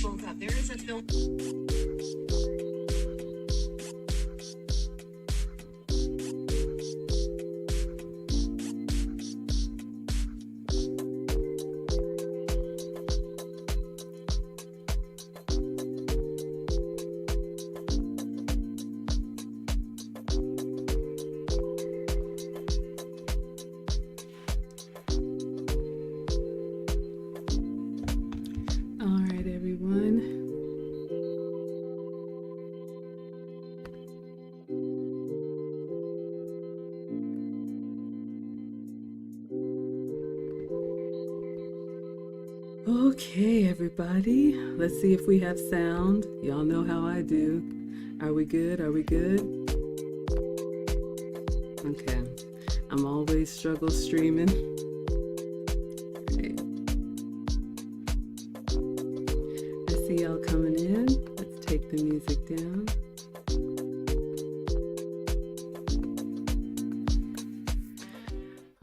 both up. There is a filter. All right, everyone. Okay, everybody. Let's see if we have sound. Y'all know how I do. Are we good? Are we good? Okay. I'm always struggle streaming. Okay. I see y'all coming in. Let's take the music down.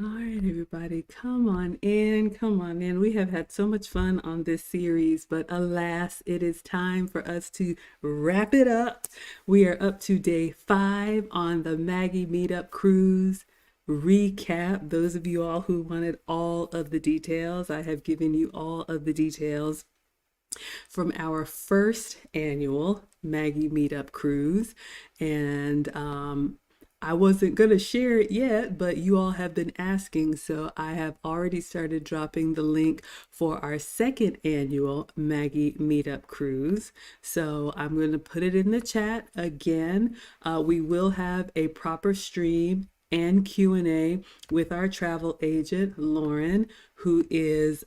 All right, everybody, come on in, come on in. We have had so much fun on this series, but alas, it is time for us to wrap it up. We are up to day 5 on the Maggie Meetup cruise recap. Those of you all who wanted all of the details, I have given you all of the details from our first annual Maggie Meetup cruise. And I wasn't going to share it yet, but you all have been asking, so I have already started dropping the link for our second annual Maggie Meetup cruise. So I'm going to put it in the chat again. We will have a proper stream and Q&A with our travel agent, Lauren, who is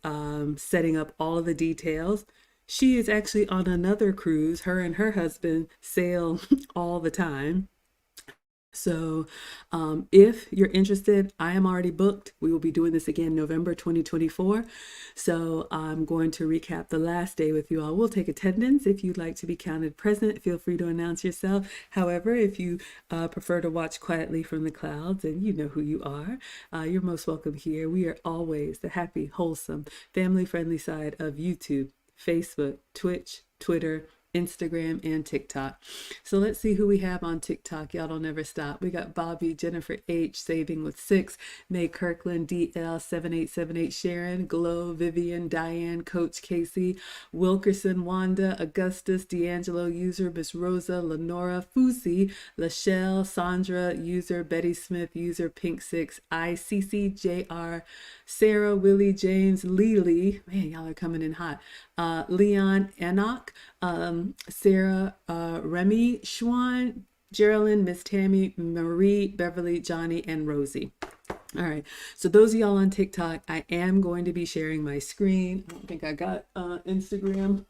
setting up all of the details. She is actually on another cruise. Her and her husband sail all the time. So if you're interested, I am already booked. We will be doing this again November 2024. So I'm going to recap the last day with you all. We'll take attendance. If you'd like to be counted present, feel free to announce yourself. However, if you prefer to watch quietly from the clouds, and you know who you are, you're most welcome here. We are always the happy, wholesome, family-friendly side of YouTube, Facebook, Twitch, Twitter, Instagram, and TikTok. So let's see who we have on TikTok. Y'all don't ever stop. We got Bobby, Jennifer H, Saving with 6, May Kirkland, DL7878, Sharon, Glow, Vivian, Diane, Coach Casey, Wilkerson, Wanda, Augustus, D'Angelo, user Miss Rosa, Lenora, Fusi, Lachelle, Sandra, user Betty Smith, user Pink6, ICCJR, Sarah, Willie, James, Lily, man, y'all are coming in hot, Leon, Enoch, Sarah, Remy, Schwan, Geraldine, Miss Tammy, Marie, Beverly, Johnny, and Rosie. All right, so those of y'all on TikTok, I am going to be sharing my screen. I don't think I got Instagram,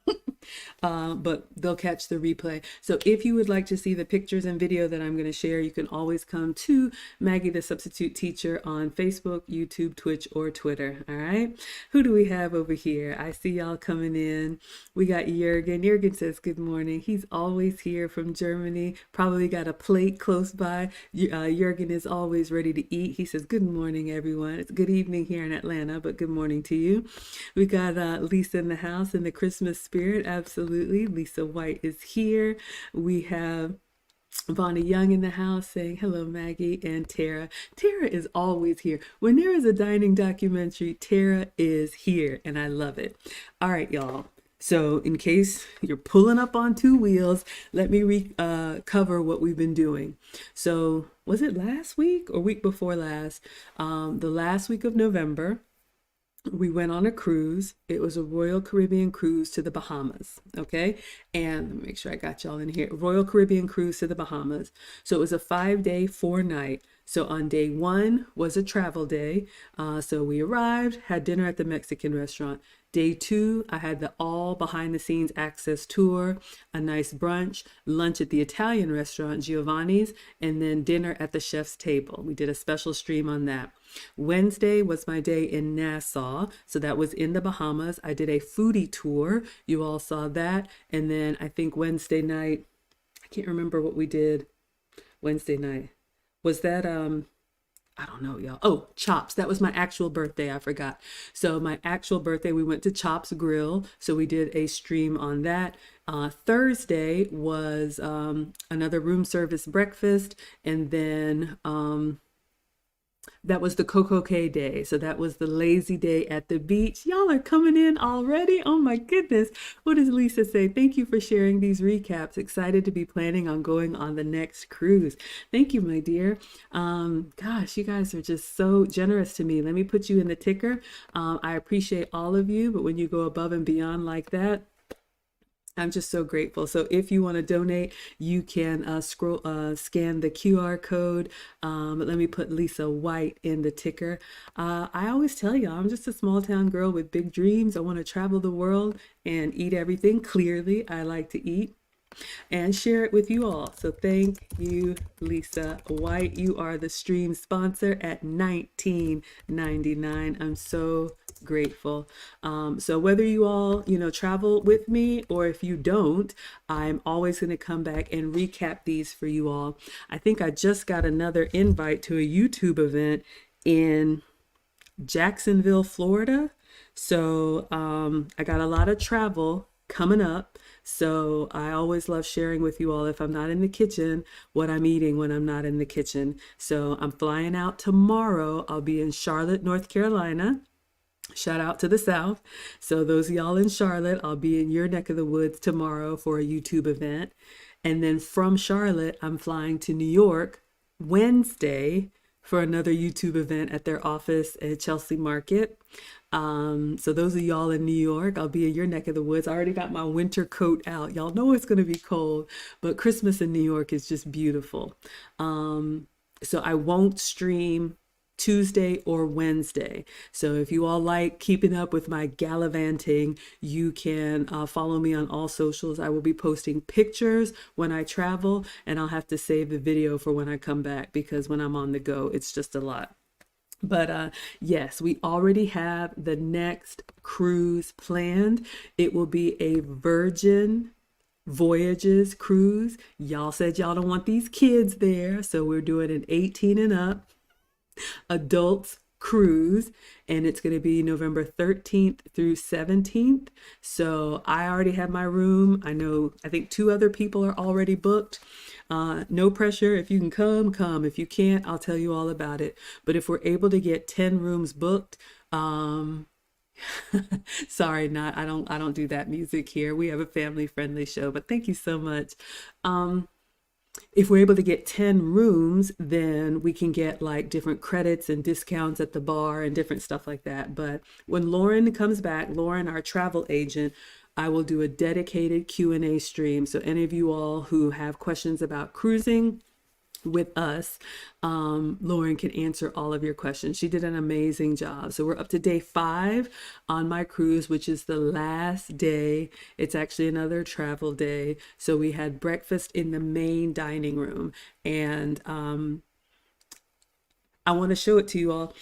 but they'll catch the replay. So if you would like to see the pictures and video that I'm going to share, you can always come to Maggie the Substitute Teacher on Facebook, YouTube, Twitch, or Twitter. All right, who do we have over here? I see y'all coming in. We got Jürgen. Jürgen says good morning. He's always here from Germany. Probably got a plate close by. Jürgen is always ready to eat. He says good morning, everyone. It's good evening here in Atlanta, but good morning to you. We got Lisa in the house in the Christmas spirit. Absolutely. Lisa White is here. We have Vonnie Young in the house saying hello, Maggie, and Tara. Tara is always here. When there is a dining documentary, Tara is here, and I love it. All right, y'all. So in case you're pulling up on 2 wheels, let me cover what we've been doing. So was it last week or week before last? The last week of November, we went on a cruise. It was a Royal Caribbean cruise to the Bahamas. Okay. And let me make sure I got y'all in here. Royal Caribbean cruise to the Bahamas. So it was a 5-day, 4-night. So on day 1 was a travel day. So we arrived, had dinner at the Mexican restaurant. Day 2, I had the all behind the scenes access tour, a nice brunch, lunch at the Italian restaurant Giovanni's, and then dinner at the chef's table. We did a special stream on that. Wednesday was my day in Nassau. So that was in the Bahamas. I did a foodie tour. You all saw that. And then I think Wednesday night, I can't remember what we did Wednesday night. Was that I don't know, y'all. Oh, Chops. That was my actual birthday. I forgot. So my actual birthday, we went to Chops Grill. So we did a stream on that. Thursday was another room service breakfast, and then that was the Coco K day. So that was the lazy day at the beach. Y'all are coming in already. Oh my goodness. What does Lisa say? Thank you for sharing these recaps. Excited to be planning on going on the next cruise. Thank you, my dear. Gosh, you guys are just so generous to me. Let me put you in the ticker. I appreciate all of you, but when you go above and beyond like that, I'm just so grateful. So if you want to donate, you can scan the QR code. But let me put Lisa White in the ticker. I always tell you, I'm just a small town girl with big dreams. I want to travel the world and eat everything. Clearly, I like to eat and share it with you all. So thank you, Lisa White. You are the stream sponsor at $19.99. I'm so grateful. So whether you all, travel with me or if you don't, I'm always going to come back and recap these for you all. I think I just got another invite to a YouTube event in Jacksonville, Florida. So I got a lot of travel coming up. So I always love sharing with you all, if I'm not in the kitchen, what I'm eating when I'm not in the kitchen. So I'm flying out tomorrow. I'll be in Charlotte, North Carolina. Shout out to the South. So those of y'all in Charlotte, I'll be in your neck of the woods tomorrow for a YouTube event. And then from Charlotte, I'm flying to New York Wednesday for another YouTube event at their office at Chelsea Market. So those of y'all in New York, I'll be in your neck of the woods. I already got my winter coat out. Y'all know it's going to be cold, but Christmas in New York is just beautiful. So I won't stream Tuesday or Wednesday. So if you all like keeping up with my gallivanting, you can follow me on all socials. I will be posting pictures when I travel, and I'll have to save the video for when I come back, because when I'm on the go, it's just a lot. But yes, we already have the next cruise planned. It will be a Virgin Voyages cruise. Y'all said y'all don't want these kids there, so we're doing an 18 and up adults cruise, and it's going to be November 13th through 17th. So I already have my room. I think 2 other people are already booked. No pressure. If you can come. If you can't, I'll tell you all about it. But if we're able to get 10 rooms booked, sorry, I don't do that music here. We have a family friendly show, but thank you so much. If we're able to get 10 rooms, then we can get like different credits and discounts at the bar and different stuff like that. But when Lauren comes back, Lauren, our travel agent, I will do a dedicated Q&A stream. So any of you all who have questions about cruising with us, Lauren can answer all of your questions. She did an amazing job. So we're up to day 5 on my cruise, which is the last day. It's actually another travel day. So we had breakfast in the main dining room, and I want to show it to you all.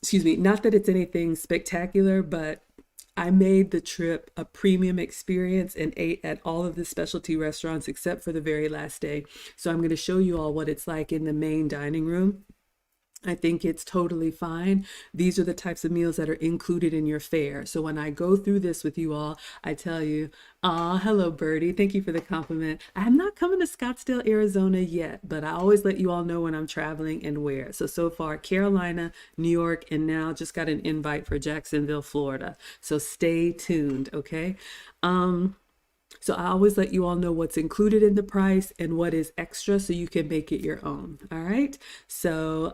Excuse me. Not that it's anything spectacular, but I made the trip a premium experience and ate at all of the specialty restaurants except for the very last day. So I'm going to show you all what it's like in the main dining room. I think it's totally fine. These are the types of meals that are included in your fare. So when I go through this with you all, I tell you, hello, Birdie. Thank you for the compliment. I'm not coming to Scottsdale, Arizona yet, but I always let you all know when I'm traveling and where. So far, Carolina, New York, and now just got an invite for Jacksonville, Florida. So stay tuned, okay? So I always let you all know what's included in the price and what is extra so you can make it your own. All right. So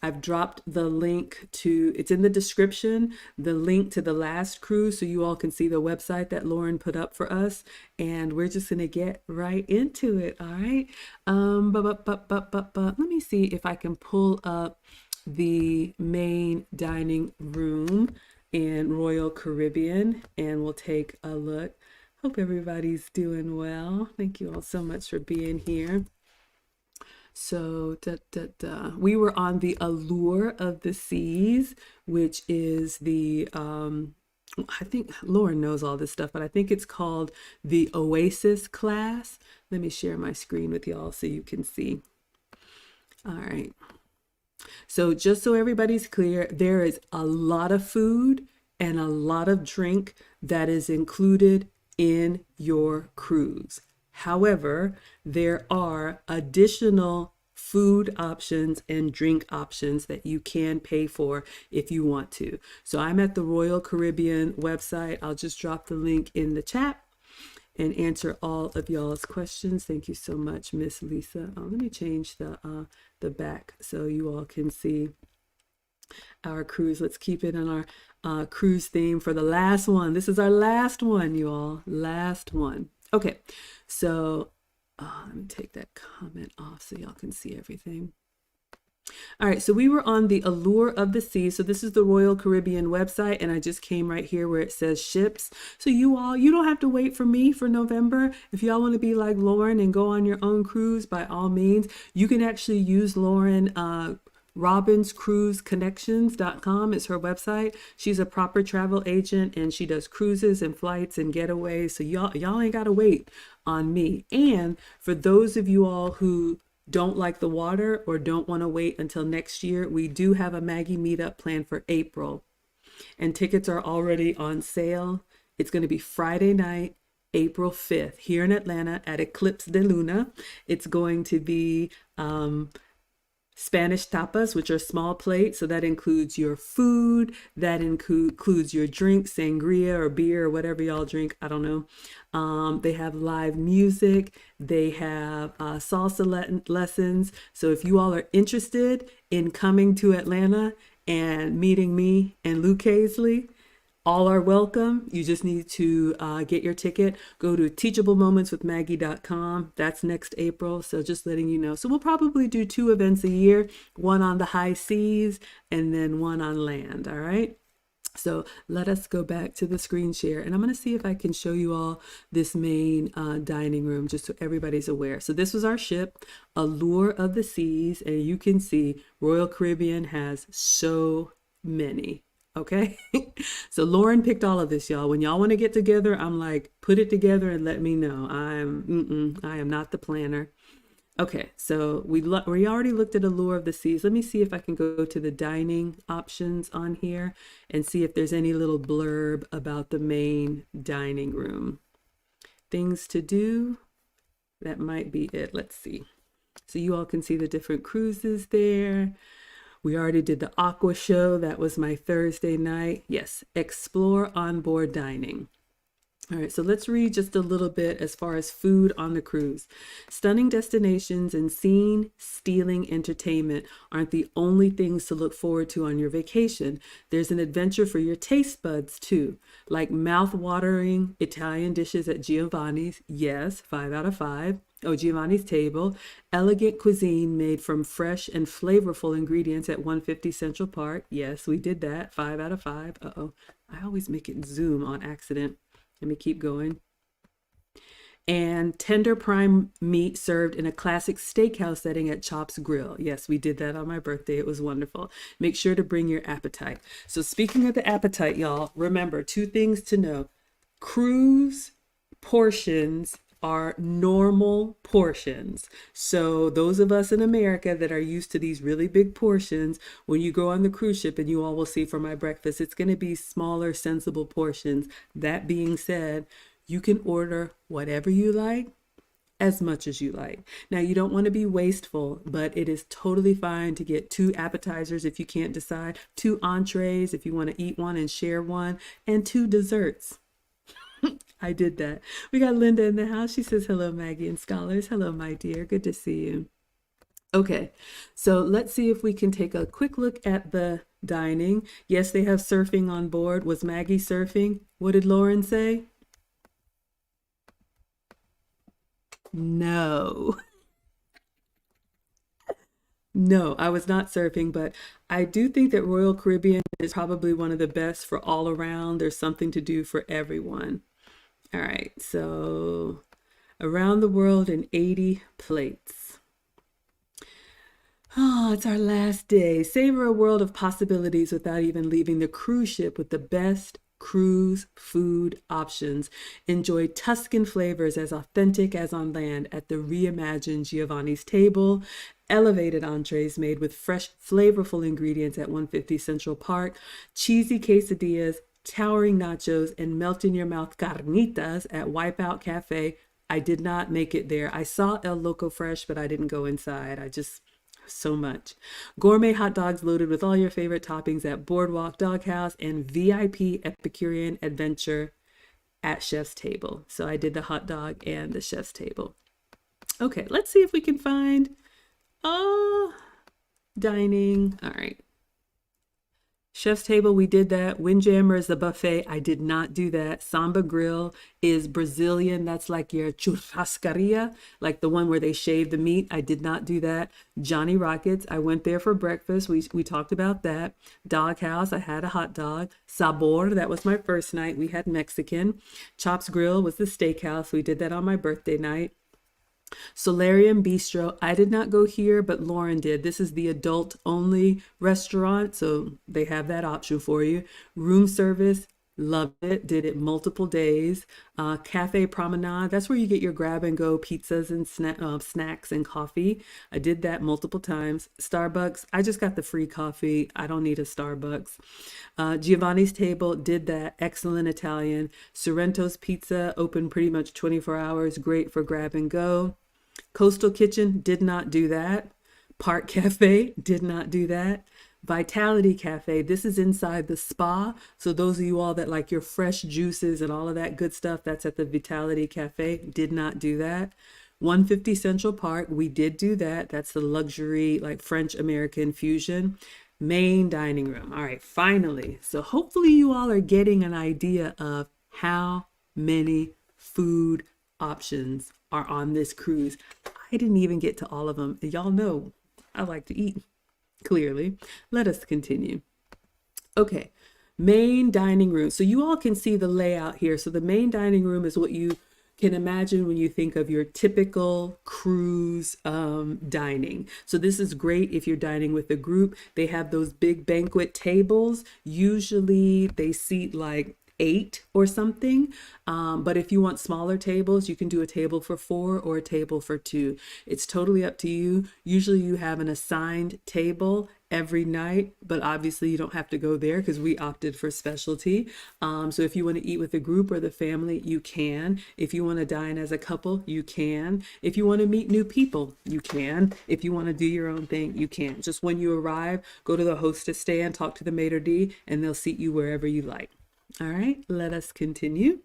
I've dropped the link it's in the description, the link to the last cruise, so you all can see the website that Lauren put up for us. And we're just going to get right into it. All right. Let me see if I can pull up the main dining room in Royal Caribbean, and we'll take a look. Hope everybody's doing well. Thank you all so much for being here. So we were on the Allure of the Seas, which is the, I think Lauren knows all this stuff, but I think it's called the Oasis class. Let me share my screen with y'all so you can see. All right. So just so everybody's clear, there is a lot of food and a lot of drink that is included in your cruise. However, there are additional food options and drink options that you can pay for if you want to. So I'm at the Royal Caribbean website. I'll just drop the link in the chat and answer all of y'all's questions. Thank you so much, Miss Lisa. Let me change the back so you all can see our cruise. Let's keep it on our cruise theme for the last one. This is our last one, you all. Last one. Okay, so let me take that comment off so y'all can see everything. All right, so we were on the Allure of the Sea. So this is the Royal Caribbean website, and I just came right here where it says ships. So you don't have to wait for me for November. If y'all want to be like Lauren and go on your own cruise, by all means, you can actually use Lauren. RobinsCruiseConnections.com is her website. She's a proper travel agent, and she does cruises and flights and getaways. So y'all ain't gotta wait on me. And for those of you all who don't like the water or don't want to wait until next year, we do have a Maggie meetup planned for April, and tickets are already on sale. It's going to be Friday night, April 5th, here in Atlanta at Eclipse de Luna. It's going to be Spanish tapas, which are small plates. So that includes your food, that includes your drink, sangria or beer or whatever y'all drink. I don't know. They have live music. They have salsa lessons. So if you all are interested in coming to Atlanta and meeting me and Luke Hazley, all are welcome. You just need to get your ticket. Go to teachablemomentswithmaggie.com. That's next April. So just letting you know. So we'll probably do 2 events a year, one on the high seas and then one on land. All right. So let us go back to the screen share, and I'm going to see if I can show you all this main dining room just so everybody's aware. So this was our ship, Allure of the Seas, and you can see Royal Caribbean has so many. Okay. So Lauren picked all of this, y'all. When y'all want to get together, I'm like, put it together and let me know. I am not the planner. Okay, so we already looked at Allure of the Seas. Let me see if I can go to the dining options on here and see if there's any little blurb about the main dining room. Things to do, that might be it. Let's see. So you all can see the different cruises there. We already did the aqua show. That was my Thursday night. Yes, explore onboard dining. All right, so let's read just a little bit as far as food on the cruise. Stunning destinations and scene-stealing entertainment aren't the only things to look forward to on your vacation. There's an adventure for your taste buds too, like mouth-watering Italian dishes at Giovanni's. Yes, 5 out of 5. Oh, Giovanni's Table. Elegant cuisine made from fresh and flavorful ingredients at 150 Central Park. Yes, we did that. 5 out of 5. Uh-oh, I always make it zoom on accident. Let me keep going. And tender prime meat served in a classic steakhouse setting at Chop's Grill. Yes, we did that on my birthday. It was wonderful. Make sure to bring your appetite. So speaking of the appetite, y'all, remember 2 things to know. Cruise portions are normal portions. So those of us in America that are used to these really big portions, when you go on the cruise ship, and you all will see for my breakfast, it's going to be smaller, sensible portions. That being said, you can order whatever you like, as much as you like. Now, you don't want to be wasteful, but it is totally fine to get 2 appetizers if you can't decide, 2 entrees if you want to eat one and share one, and 2 desserts. I did that. We got Linda in the house. She says, hello, Maggie and Scholars. Hello, my dear. Good to see you. Okay, so let's see if we can take a quick look at the dining. Yes, they have surfing on board. Was Maggie surfing? What did Lauren say? No. No, I was not surfing, but I do think that Royal Caribbean is probably one of the best for all around. There's something to do for everyone. All right, so around the world in 80 plates. Oh, it's our last day. Savor a world of possibilities without even leaving the cruise ship with the best cruise food options. Enjoy Tuscan flavors as authentic as on land at the reimagined Giovanni's Table elevated entrees made with fresh, flavorful ingredients at 150 Central Park, cheesy quesadillas, towering nachos, and melt in your mouth carnitas at Wipeout Cafe. I did not make it there. I saw El Loco Fresh, but I didn't go inside. I just so much. Gourmet hot dogs loaded with all your favorite toppings at Boardwalk Doghouse, and VIP Epicurean Adventure at Chef's Table. So I did the hot dog and the Chef's Table. Okay, let's see if we can find dining. All right. Chef's Table, we did that. Windjammer is the buffet. I did not do that. Samba Grill is Brazilian. That's like your churrascaria, like the one where they shave the meat. I did not do that. Johnny Rockets, I went there for breakfast. We talked about that. Doghouse, I had a hot dog. Sabor, that was my first night. We had Mexican. Chops Grill was the steakhouse. We did that on my birthday night. Solarium Bistro, I did not go here, but Lauren did. This is the adult only restaurant, so they have that option for you. Room service, loved it, did it multiple days. Cafe Promenade, that's where you get your grab and go pizzas and snacks and coffee. I did that multiple times. Starbucks, I just got the free coffee. I don't need a Starbucks. Giovanni's Table, did that. Excellent Italian. Sorrento's Pizza, open pretty much 24 hours. Great for grab and go. Coastal Kitchen, did not do that. Park Cafe, did not do that. Vitality Cafe, this is inside the spa. So those of you all that like your fresh juices and all of that good stuff, that's at the Vitality Cafe. Did not do that. 150 Central Park, we did do that. That's the luxury, like French American fusion. Main dining room. All right, finally. So hopefully you all are getting an idea of how many food options are on this cruise. I didn't even get to all of them. Y'all know I like to eat, clearly. Let us continue. Okay, main dining room. So you all can see the layout here. So the main dining room is what you can imagine when you think of your typical cruise dining. So this is great if you're dining with a group. They have those big banquet tables. Usually they seat like 8 or something. But if you want smaller tables, you can do a table for 4 or a table for 2. It's totally up to you. Usually you have an assigned table every night, but obviously you don't have to go there because we opted for specialty. So if you want to eat with a group or the family, you can. If you want to dine as a couple, you can. If you want to meet new people, you can. If you want to do your own thing, you can. Just when you arrive, go to the hostess stand, talk to the maitre d', and they'll seat you wherever you like. All right, let us continue.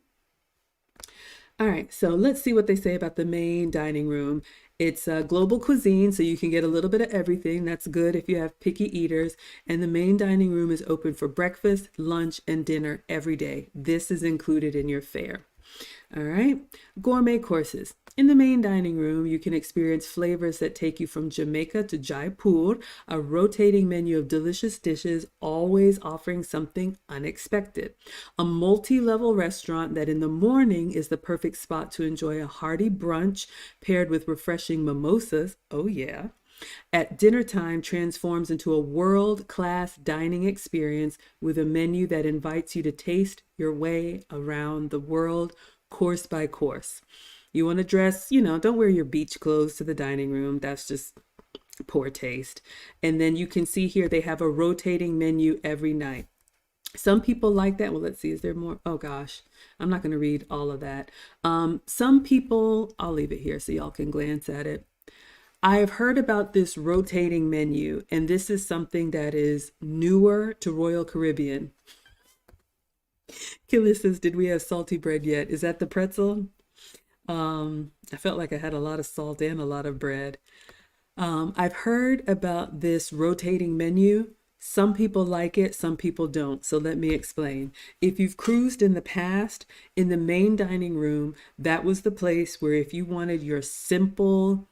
All right, so let's see what they say about the main dining room. It's a global cuisine, so you can get a little bit of everything. That's good if you have picky eaters. And the main dining room is open for breakfast, lunch, and dinner every day. This is included in your fare. All right, gourmet courses. In the main dining room, you can experience flavors that take you from Jamaica to Jaipur, a rotating menu of delicious dishes, always offering something unexpected. A multi-level restaurant that in the morning is the perfect spot to enjoy a hearty brunch paired with refreshing mimosas. Oh yeah. At dinner time transforms into a world-class dining experience with a menu that invites you to taste your way around the world, course by course. You want to dress, don't wear your beach clothes to the dining room. That's just poor taste. And then you can see here they have a rotating menu every night. Some people like that. Well, let's see. Is there more? Oh, gosh. I'm not going to read all of that. Some people, I'll leave it here so y'all can glance at it. I have heard about this rotating menu, and this is something that is newer to Royal Caribbean. Killis says, did we have salty bread yet? Is that the pretzel? I felt like I had a lot of salt and a lot of bread. I've heard about this rotating menu. Some people like it, some people don't. So let me explain. If you've cruised in the past, in the main dining room, that was the place where if you wanted your simple,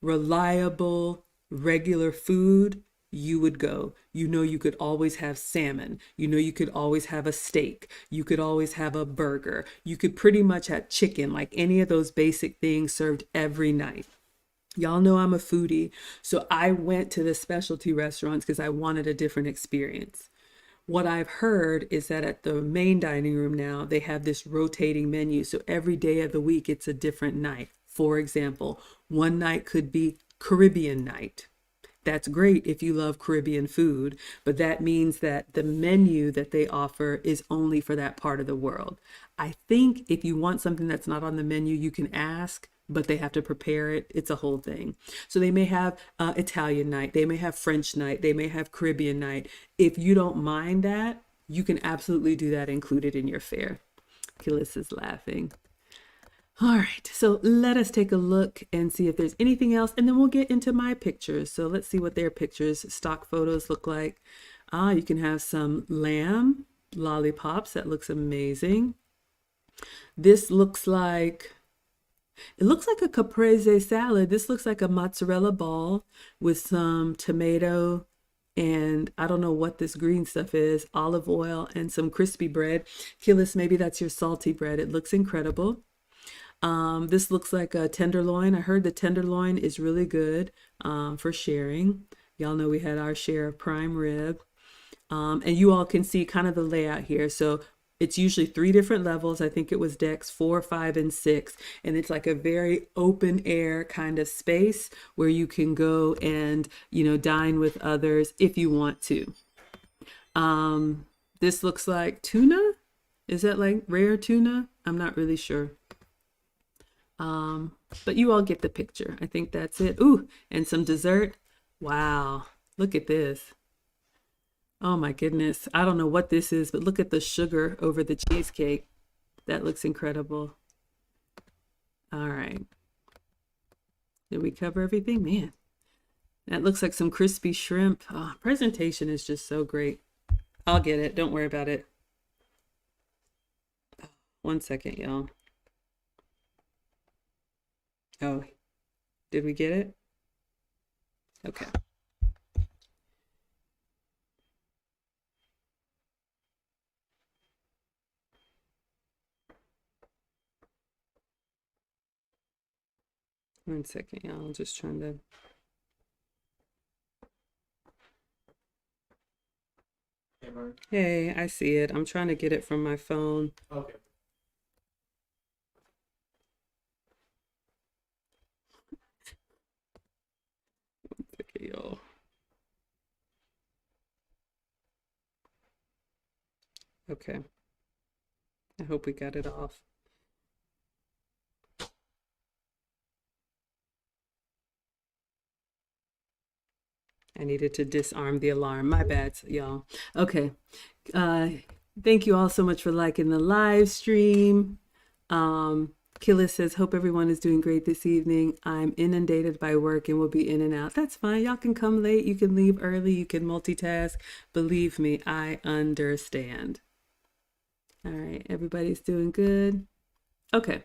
reliable, regular food, you would go. You could always have salmon. You could always have a steak. You could always have a burger. You could pretty much have chicken, like any of those basic things served every night. Y'all know I'm a foodie, so I went to the specialty restaurants because I wanted a different experience. What I've heard is that at the main dining room now, they have this rotating menu. So every day of the week, it's a different night. For example, one night could be Caribbean night. That's great if you love Caribbean food, but that means that the menu that they offer is only for that part of the world. I think if you want something that's not on the menu, you can ask, but they have to prepare it. It's a whole thing. So they may have Italian night, they may have French night, they may have Caribbean night. If you don't mind that, you can absolutely do that included in your fare. Killis is laughing. All right, so let us take a look and see if there's anything else, and then we'll get into my pictures. So let's see what their pictures, stock photos look like. You can have some lamb lollipops. That looks amazing. This looks like, it looks like a caprese salad. This looks like a mozzarella ball with some tomato and I don't know what this green stuff is, olive oil and some crispy bread. Killis, maybe that's your salty bread. It looks incredible. This looks like a tenderloin. I heard the tenderloin is really good for sharing. Y'all know we had our share of prime rib. And you all can see kind of the layout here. So it's usually 3 different levels. I think it was decks 4, 5, and 6. And it's like a very open air kind of space where you can go and, you know, dine with others if you want to. This looks like tuna. Is that like rare tuna? I'm not really sure. But you all get the picture. I think that's it. Ooh, and some dessert. Wow, look at this. Oh my goodness. I don't know what this is, but look at the sugar over the cheesecake. That looks incredible. All right. Did we cover everything? Man, that looks like some crispy shrimp. Oh, presentation is just so great. I'll get it. Don't worry about it. 1 second, y'all. Oh, did we get it? Okay. One second, y'all. I'm just trying to. Hey, I see it. I'm trying to get it from my phone. Okay. Okay, y'all. Okay. I hope we got it off. I needed to disarm the alarm. My bad, y'all. Okay. Thank you all so much for liking the live stream. Killis says, hope everyone is doing great this evening. I'm inundated by work and will be in and out. That's fine. Y'all can come late. You can leave early. You can multitask. Believe me, I understand. All right. Everybody's doing good. Okay.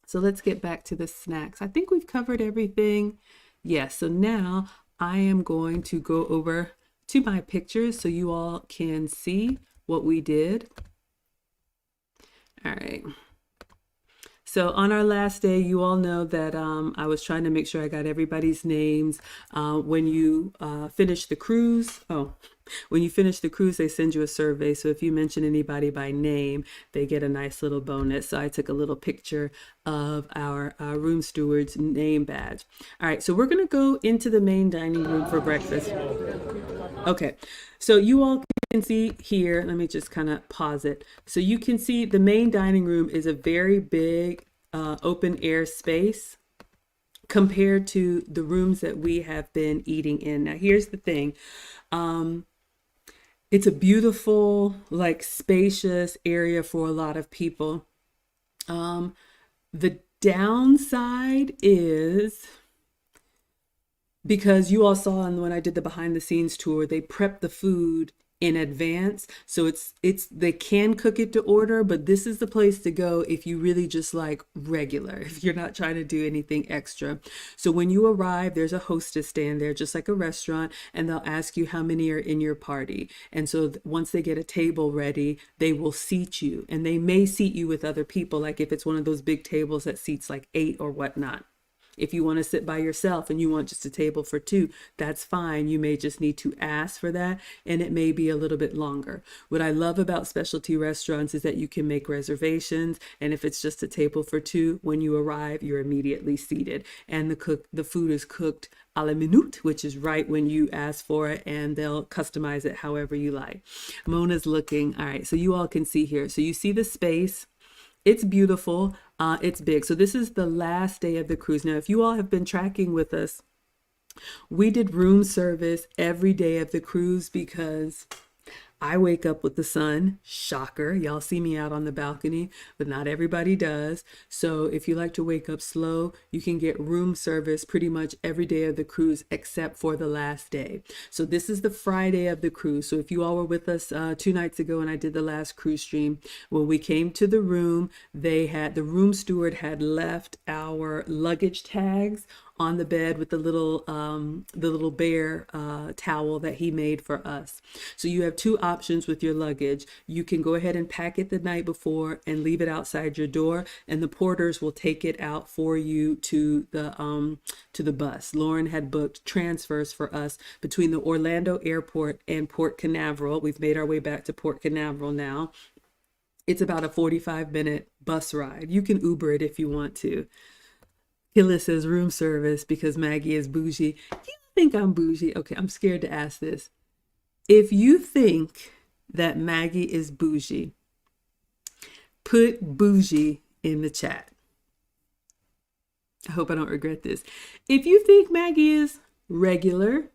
So let's get back to the snacks. I think we've covered everything. Yes. So now I am going to go over to my pictures so you all can see what we did. All right. So on our last day, you all know that I was trying to make sure I got everybody's names. When you finish the cruise, when you finish the cruise, they send you a survey. So if you mention anybody by name, they get a nice little bonus. So I took a little picture of our room steward's name badge. All right, so we're gonna go into the main dining room for breakfast. Okay, so you all can see here, let me just kind of pause it. So you can see the main dining room is a very big open air space compared to the rooms that we have been eating in. Now, here's the thing. It's a beautiful, like spacious area for a lot of people. The downside is, because you all saw when I did the behind the scenes tour, they prep the food in advance. So they can cook it to order, but this is the place to go if you really just like regular, if you're not trying to do anything extra. So when you arrive, there's a hostess stand there, just like a restaurant, and they'll ask you how many are in your party. And so once they get a table ready, they will seat you, and they may seat you with other people, like if it's one of those big tables that seats like 8 or whatnot. If you want to sit by yourself and you want just a table for two, that's fine. You may just need to ask for that, and it may be a little bit longer. What I love about specialty restaurants is that you can make reservations, and if it's just a table for two, when you arrive, you're immediately seated, and the food is cooked à la minute, which is right when you ask for it, and they'll customize it however you like. Mona's looking. All right, so you all can see here. So you see the space. It's beautiful. It's big. So this is the last day of the cruise. Now, if you all have been tracking with us, we did room service every day of the cruise because I wake up with the sun. Shocker. Y'all see me out on the balcony, but not everybody does. So if you like to wake up slow, you can get room service pretty much every day of the cruise except for the last day. So this is the Friday of the cruise. So if you all were with us 2 nights ago and I did the last cruise stream, when we came to the room, the room steward had left our luggage tags on the bed with the little bear towel that he made for us. So you have 2 options with your luggage. You can go ahead and pack it the night before and leave it outside your door, and the porters will take it out for you to the bus. Lauren had booked transfers for us between the Orlando airport and Port Canaveral. We've made our way back to Port Canaveral now. It's about a 45-minute bus ride. You can Uber it if you want to. Killa says room service because Maggie is bougie. You think I'm bougie? Okay, I'm scared to ask this. If you think that Maggie is bougie, put bougie in the chat. I hope I don't regret this. If you think Maggie is regular,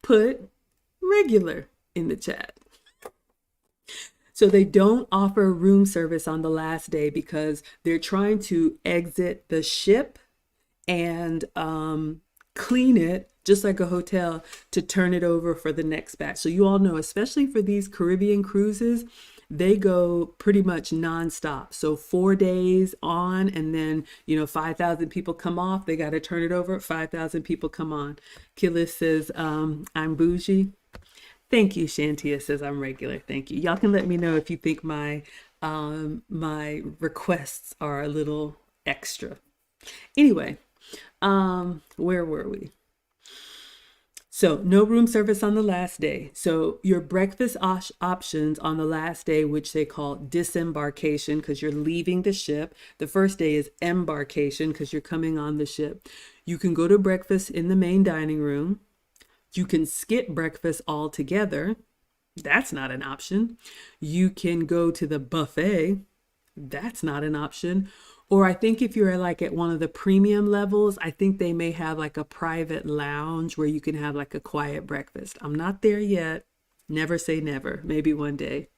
put regular in the chat. So they don't offer room service on the last day because they're trying to exit the ship and clean it just like a hotel to turn it over for the next batch. So you all know, especially for these Caribbean cruises, they go pretty much nonstop. So 4 days on, and then 5,000 people come off. They got to turn it over. 5,000 people come on. Killis says I'm bougie. Thank you. Shantia says I'm regular. Thank you. Y'all can let me know if you think my requests are a little extra. Anyway, where were we? So no room service on the last day. So your breakfast options on the last day, which they call disembarkation because you're leaving the ship. The first day is embarkation because you're coming on the ship. You can go to breakfast in the main dining room. You can skip breakfast altogether. That's not an option. You can go to the buffet. That's not an option. Or I think if you're like at one of the premium levels, I think they may have like a private lounge where you can have like a quiet breakfast. I'm not there yet. Never say never. Maybe one day.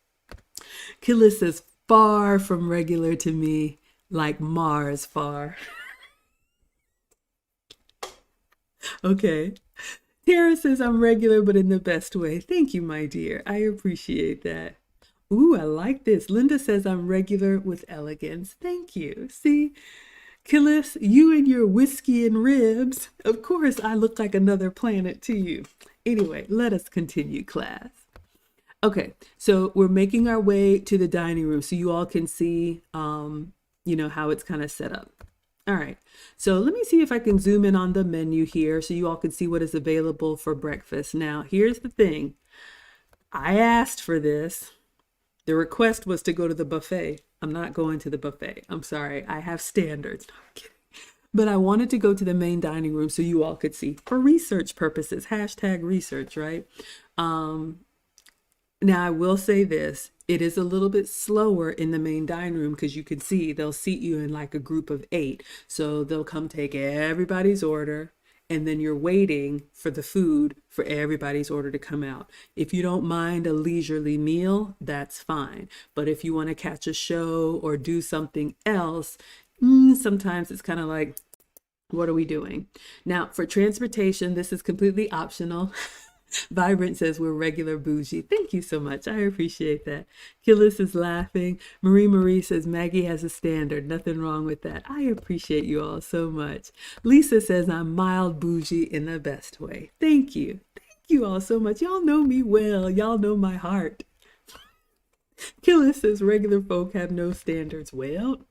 Killis is far from regular to me, like Mars far. Okay. Tara says I'm regular, but in the best way. Thank you, my dear. I appreciate that. Ooh, I like this. Linda says I'm regular with elegance. Thank you. See, Killis, you and your whiskey and ribs. Of course, I look like another planet to you. Anyway, let us continue, class. Okay, so we're making our way to the dining room so you all can see, how it's kind of set up. All right, so let me see if I can zoom in on the menu here so you all can see what is available for breakfast. Now, here's the thing. I asked for this. The request was to go to the buffet. I'm not going to the buffet. I'm sorry. I have standards. No, I'm kidding. But I wanted to go to the main dining room so you all could see for research purposes. # research, right? Now, I will say this. It is a little bit slower in the main dining room because you can see they'll seat you in like a group of 8. So they'll come take everybody's order, and then you're waiting for the food for everybody's order to come out. If you don't mind a leisurely meal, that's fine. But if you want to catch a show or do something else, sometimes it's kind of like, what are we doing? Now, for transportation, this is completely optional. Vibrant says we're regular bougie. Thank you so much. I appreciate that. Killis is laughing. Marie says Maggie has a standard. Nothing wrong with that. I appreciate you all so much. Lisa says I'm mild bougie in the best way. Thank you. Thank you all so much. Y'all know me well. Y'all know my heart. Killis says regular folk have no standards. Well,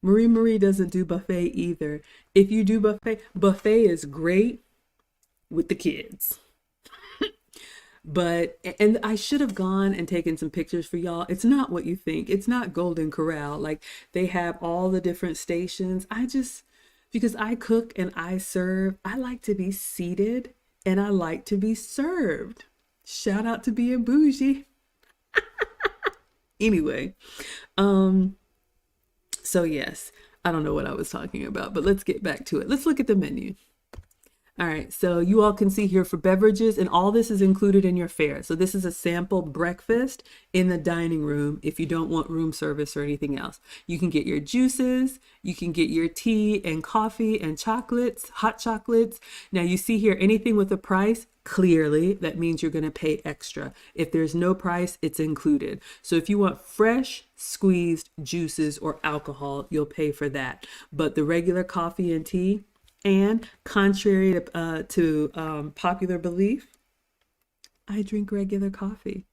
Marie doesn't do buffet either. If you do buffet, buffet is great with the kids. But, and I should have gone and taken some pictures for y'all. It's not what you think. It's not Golden Corral. Like they have all the different stations. Because I cook and I serve, I like to be seated and I like to be served. Shout out to being bougie. Anyway, so yes, I don't know what I was talking about, but let's get back to it. Let's look at the menu. All right, so you all can see here for beverages, and all this is included in your fare. So this is a sample breakfast in the dining room if you don't want room service or anything else. You can get your juices, you can get your tea and coffee and chocolates, hot chocolates. Now you see here anything with a price, clearly that means you're going to pay extra. If there's no price, it's included. So if you want fresh squeezed juices or alcohol, you'll pay for that. But the regular coffee and tea, and contrary to popular belief, I drink regular coffee.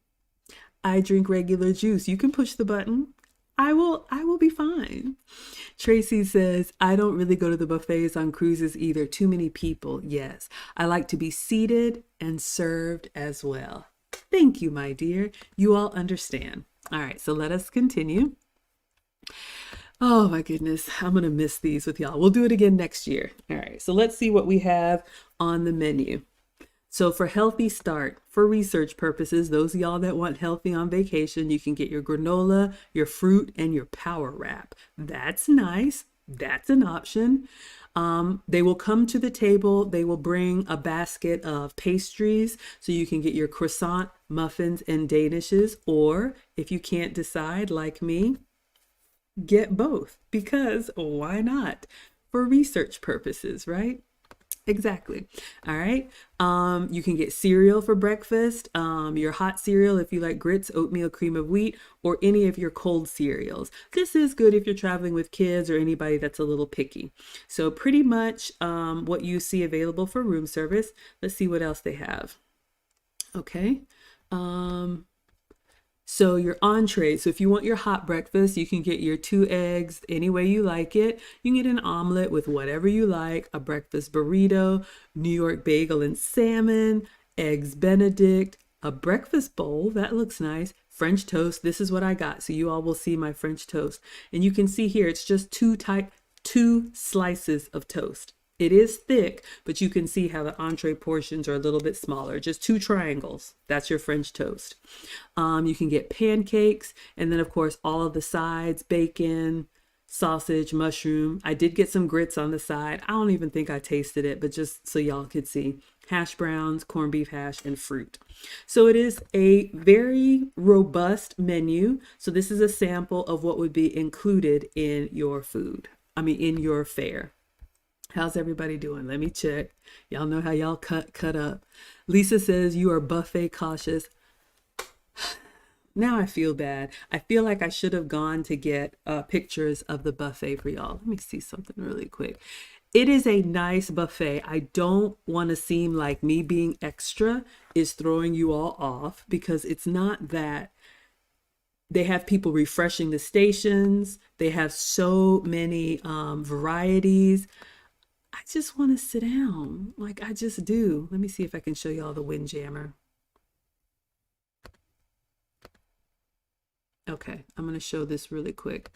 I drink regular juice. You can push the button. I will be fine. Tracy says, I don't really go to the buffets on cruises either. Too many people. Yes, I like to be seated and served as well. Thank you, my dear. You all understand. All right, so let us continue. Oh my goodness, I'm going to miss these with y'all. We'll do it again next year. All right, so let's see what we have on the menu. So for healthy start, for research purposes, those of y'all that want healthy on vacation, you can get your granola, your fruit, and your power wrap. That's nice. That's an option. They will come to the table. They will bring a basket of pastries so you can get your croissant, muffins, and danishes. Or if you can't decide like me, get both, because why not? For research purposes, right? Exactly. All right. You can get cereal for breakfast, your hot cereal if you like grits, oatmeal, cream of wheat, or any of your cold cereals. This is good if you're traveling with kids or anybody that's a little picky. So pretty much what you see available for room service. Let's see what else they have. Okay. So your entree, so if you want your hot breakfast, you can get your 2 eggs any way you like it. You can get an omelet with whatever you like, a breakfast burrito, New York bagel and salmon, eggs Benedict, a breakfast bowl, that looks nice, French toast. This is what I got, so you all will see my French toast. And you can see here, it's just two slices of toast. It is thick, but you can see how the entree portions are a little bit smaller. Just 2 triangles. That's your French toast. You can get pancakes, and then of course all of the sides, bacon, sausage, mushroom. I did get some grits on the side. I don't even think I tasted it, but just so y'all could see. Hash browns, corned beef hash, and fruit. So it is a very robust menu. So this is a sample of what would be included in your food. In your fare. How's everybody doing? Let me check. Y'all know how y'all cut up. Lisa says you are buffet cautious. Now I feel bad. I feel like I should have gone to get pictures of the buffet for y'all. Let me see something really quick. It is a nice buffet. I don't want to seem like me being extra is throwing you all off, because it's not that. They have people refreshing the stations. They have so many varieties. I just want to sit down. Like I just do. Let me see if I can show you all the Windjammer. Okay, I'm going to show this really quick.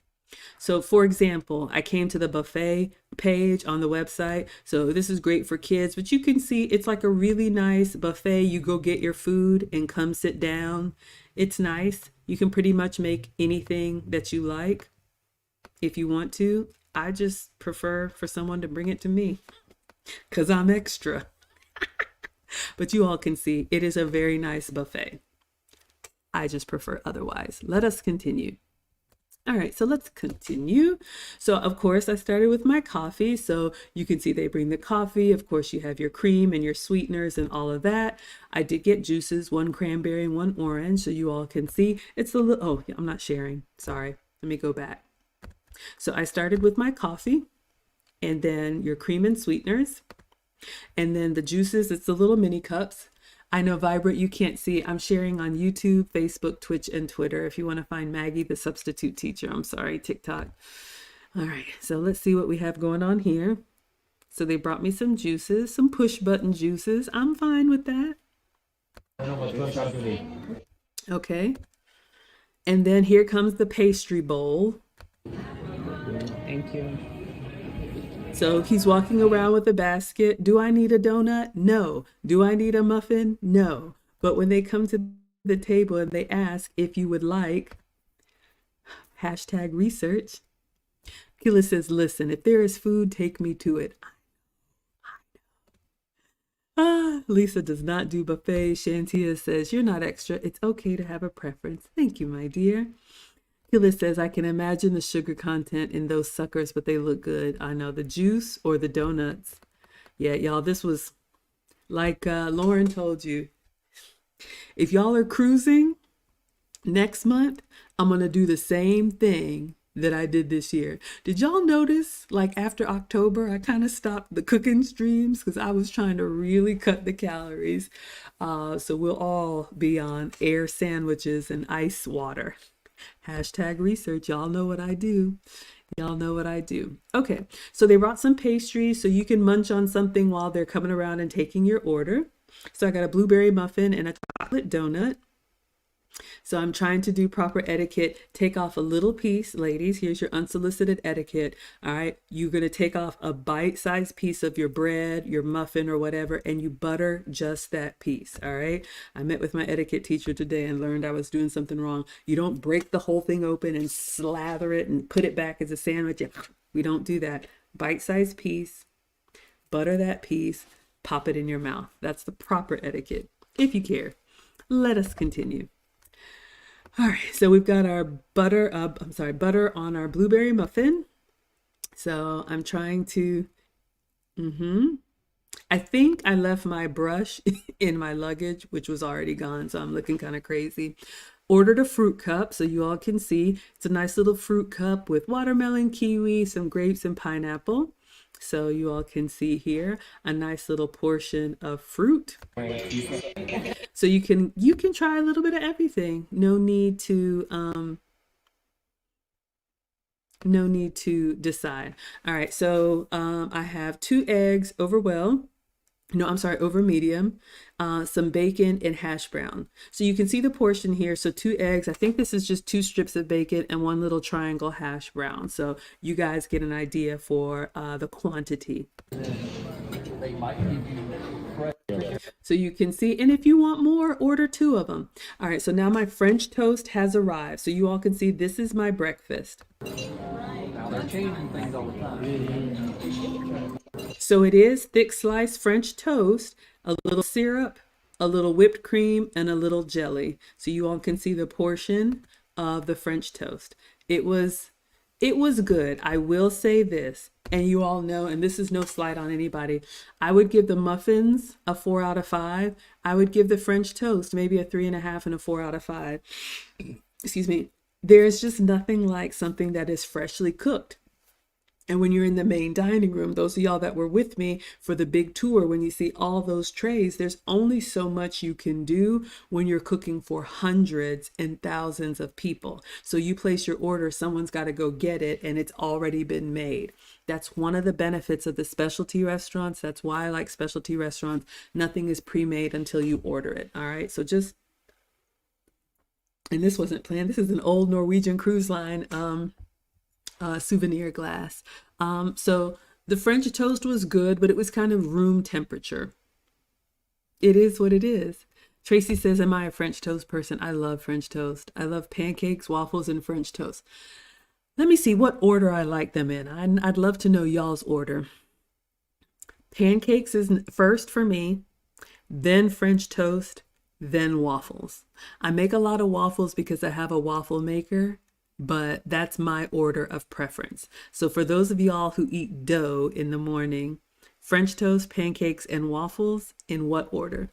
So for example, I came to the buffet page on the website. So this is great for kids, but you can see it's like a really nice buffet. You go get your food and come sit down. It's nice. You can pretty much make anything that you like if you want to. I just prefer for someone to bring it to me because I'm extra. But you all can see it is a very nice buffet. I just prefer otherwise. Let us continue. All right, so let's continue. So of course I started with my coffee. So you can see they bring the coffee. Of course you have your cream and your sweeteners and all of that. I did get juices, 1 cranberry and 1 orange. So you all can see it's a little, oh, I'm not sharing. Sorry. Let me go back. So I started with my coffee, and then your cream and sweeteners, and then the juices. It's the little mini cups. I know Vibrant, you can't see. I'm sharing on YouTube, Facebook, Twitch, and Twitter. If you want to find Maggie, the substitute teacher. I'm sorry, TikTok. All right, so let's see what we have going on here. So they brought me some juices, some push button juices. I'm fine with that. Okay. And then here comes the pastry bowl. Thank you. So he's walking around with a basket. Do I need a donut? No. Do I need a muffin? No. But when they come to the table and they ask if you would like #research, Kila says, listen, if there is food, take me to it. Lisa does not do buffet. Shantia says, you're not extra. It's okay to have a preference. Thank you, my dear. Kila says, I can imagine the sugar content in those suckers, but they look good. I know, the juice or the donuts. Yeah, y'all, this was like Lauren told you. If y'all are cruising next month, I'm going to do the same thing that I did this year. Did y'all notice, like after October, I kind of stopped the cooking streams because I was trying to really cut the calories. So we'll all be on air sandwiches and ice water. #research. Y'all know what I do. Y'all know what I do. Okay, so they brought some pastries so you can munch on something while they're coming around and taking your order. So I got a blueberry muffin and a chocolate donut. So I'm trying to do proper etiquette. Take off a little piece, ladies. Here's your unsolicited etiquette. All right, you're going to take off a bite-sized piece of your bread, your muffin or whatever, and you butter just that piece. All right, I met with my etiquette teacher today and learned I was doing something wrong. You don't break the whole thing open and slather it and put it back as a sandwich. We don't do that. Bite-sized piece, butter that piece, pop it in your mouth. That's the proper etiquette. If you care, let us continue. All right, so we've got our butter on our blueberry muffin. So I'm trying to, I think I left my brush in my luggage, which was already gone. So I'm looking kind of crazy. Ordered a fruit cup so you all can see. It's a nice little fruit cup with watermelon, kiwi, some grapes and pineapple. So you all can see here a nice little portion of fruit. So you can try a little bit of everything. No need to decide. All right, so I have 2 eggs over over medium, some bacon and hash brown. So you can see the portion here. So 2 eggs. I think this is just 2 strips of bacon and 1 little triangle hash brown. So you guys get an idea for the quantity. So you can see, and if you want more, order 2 of them. All right, so now my French toast has arrived. So you all can see this is my breakfast. They're changing things all the time. So it is thick sliced French toast, a little syrup, a little whipped cream, and a little jelly. So you all can see the portion of the French toast. It was good. I will say this, and you all know, and this is no slight on anybody, I would give the muffins a 4 out of 5. I would give the French toast maybe a 3.5 and a 4 out of 5. Excuse me. There's just nothing like something that is freshly cooked. And when you're in the main dining room, those of y'all that were with me for the big tour, when you see all those trays, there's only so much you can do when you're cooking for hundreds and thousands of people. So you place your order, someone's got to go get it, and it's already been made. That's one of the benefits of the specialty restaurants. That's why I like specialty restaurants. Nothing is pre-made until you order it. All right. So just, and this wasn't planned. This is an old Norwegian cruise line souvenir glass. So the French toast was good, but it was kind of room temperature. It is what it is. Tracy says, am I a French toast person? I love French toast. I love pancakes, waffles, and French toast. Let me see what order I like them in. I'd love to know y'all's order. Pancakes is first for me, then French toast, then waffles. I make a lot of waffles because I have a waffle maker, but that's my order of preference. So for those of y'all who eat dough in the morning, French toast, pancakes, and waffles, in what order?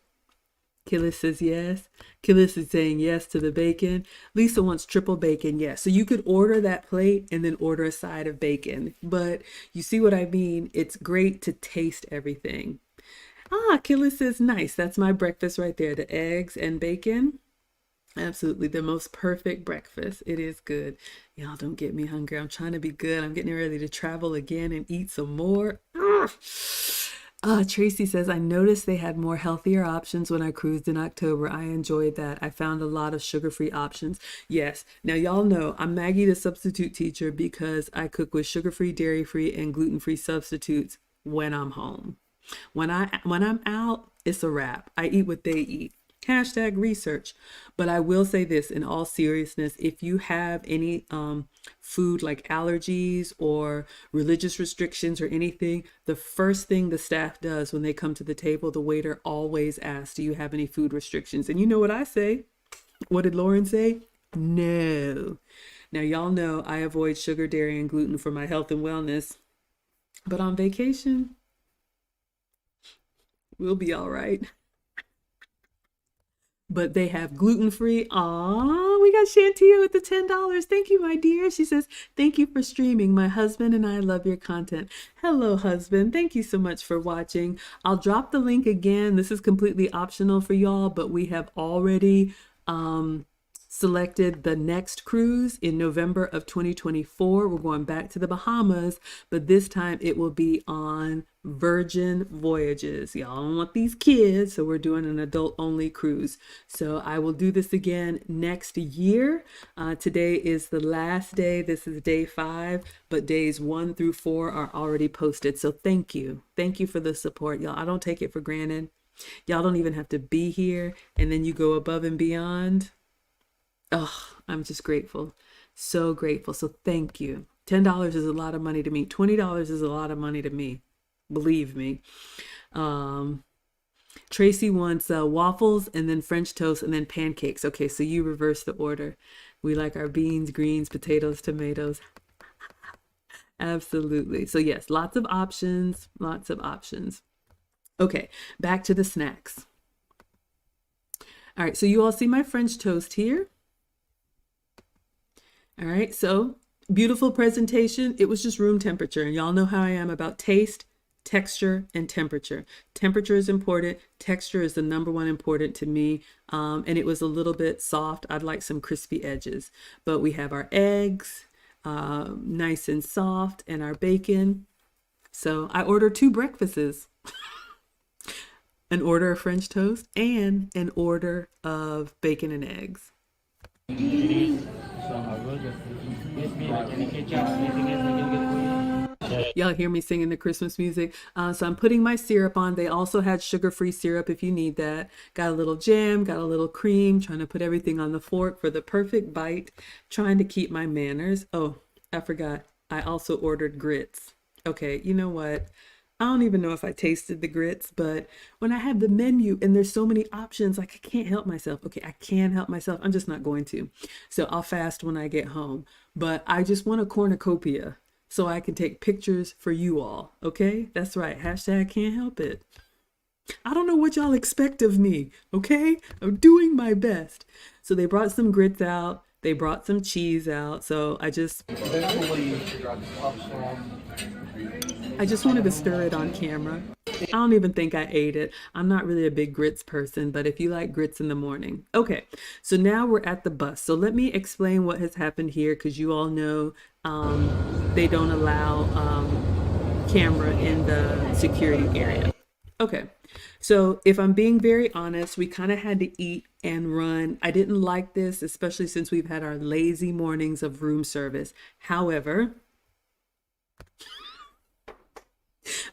Killis says yes. Killis is saying yes to the bacon. Lisa wants triple bacon, yes. So you could order that plate and then order a side of bacon. But you see what I mean? It's great to taste everything. Killis says nice. That's my breakfast right there. The eggs and bacon. Absolutely. The most perfect breakfast. It is good. Y'all don't get me hungry. I'm trying to be good. I'm getting ready to travel again and eat some more. Ugh. Tracy says, I noticed they had more healthier options when I cruised in October. I enjoyed that. I found a lot of sugar-free options. Yes. Now, y'all know I'm Maggie, the substitute teacher, because I cook with sugar-free, dairy-free, and gluten-free substitutes when I'm home. When I'm out, it's a wrap. I eat what they eat. Hashtag research. But I will say this in all seriousness, if you have any food like allergies or religious restrictions or anything, the first thing the staff does when they come to the table, the waiter always asks, do you have any food restrictions? And you know what I say? What did Lauren say? No. Now, y'all know I avoid sugar, dairy, and gluten for my health and wellness. But on vacation, we'll be all right. But they have gluten-free. Aw, we got Shantia with the $10. Thank you, my dear. She says, thank you for streaming. My husband and I love your content. Hello, husband. Thank you so much for watching. I'll drop the link again. This is completely optional for y'all, but we have already selected the next cruise in November of 2024. We're going back to the Bahamas, but this time it will be on Virgin Voyages. Y'all don't want these kids, so we're doing an adult-only cruise. So I will do this again next year. Today is the last day. This is day 5, but days 1 through 4 are already posted. So thank you. Thank you for the support, y'all. I don't take it for granted. Y'all don't even have to be here, and then you go above and beyond. Oh, I'm just grateful. So grateful. So thank you. $10 is a lot of money to me. $20 is a lot of money to me. Believe me. Tracy wants waffles and then French toast and then pancakes. Okay, so you reverse the order. We like our beans, greens, potatoes, tomatoes. Absolutely. So yes, lots of options. Lots of options. Okay, back to the snacks. All right, so you all see my French toast here. All right, so beautiful presentation. It was just room temperature. And y'all know how I am about taste, texture, and temperature. Temperature is important. Texture is the number one important to me. And it was a little bit soft. I'd like some crispy edges. But we have our eggs, nice and soft, and our bacon. So I ordered 2 breakfasts. An order of French toast and an order of bacon and eggs. Y'all hear me singing the Christmas music. So I'm putting my syrup on. They also had sugar-free syrup if you need that. Got a little jam, got a little cream, trying to put everything on the fork for the perfect bite, trying to keep my manners. Oh, I forgot. I also ordered grits. Okay, you know what? I don't even know if I tasted the grits, but when I have the menu and there's so many options, like I can't help myself. Okay, I can help myself. I'm just not going to. So I'll fast when I get home. But I just want a cornucopia so I can take pictures for you all. Okay, that's right. Hashtag can't help it. I don't know what y'all expect of me. Okay, I'm doing my best. So they brought some grits out. They brought some cheese out. So I just wanted to stir it on camera. I don't even think I ate it. I'm not really a big grits person, but if you like grits in the morning. Okay, so now we're at the bus. So let me explain what has happened here because you all know they don't allow camera in the security area. Okay, so if I'm being very honest, we kind of had to eat and run. I didn't like this, especially since we've had our lazy mornings of room service. However,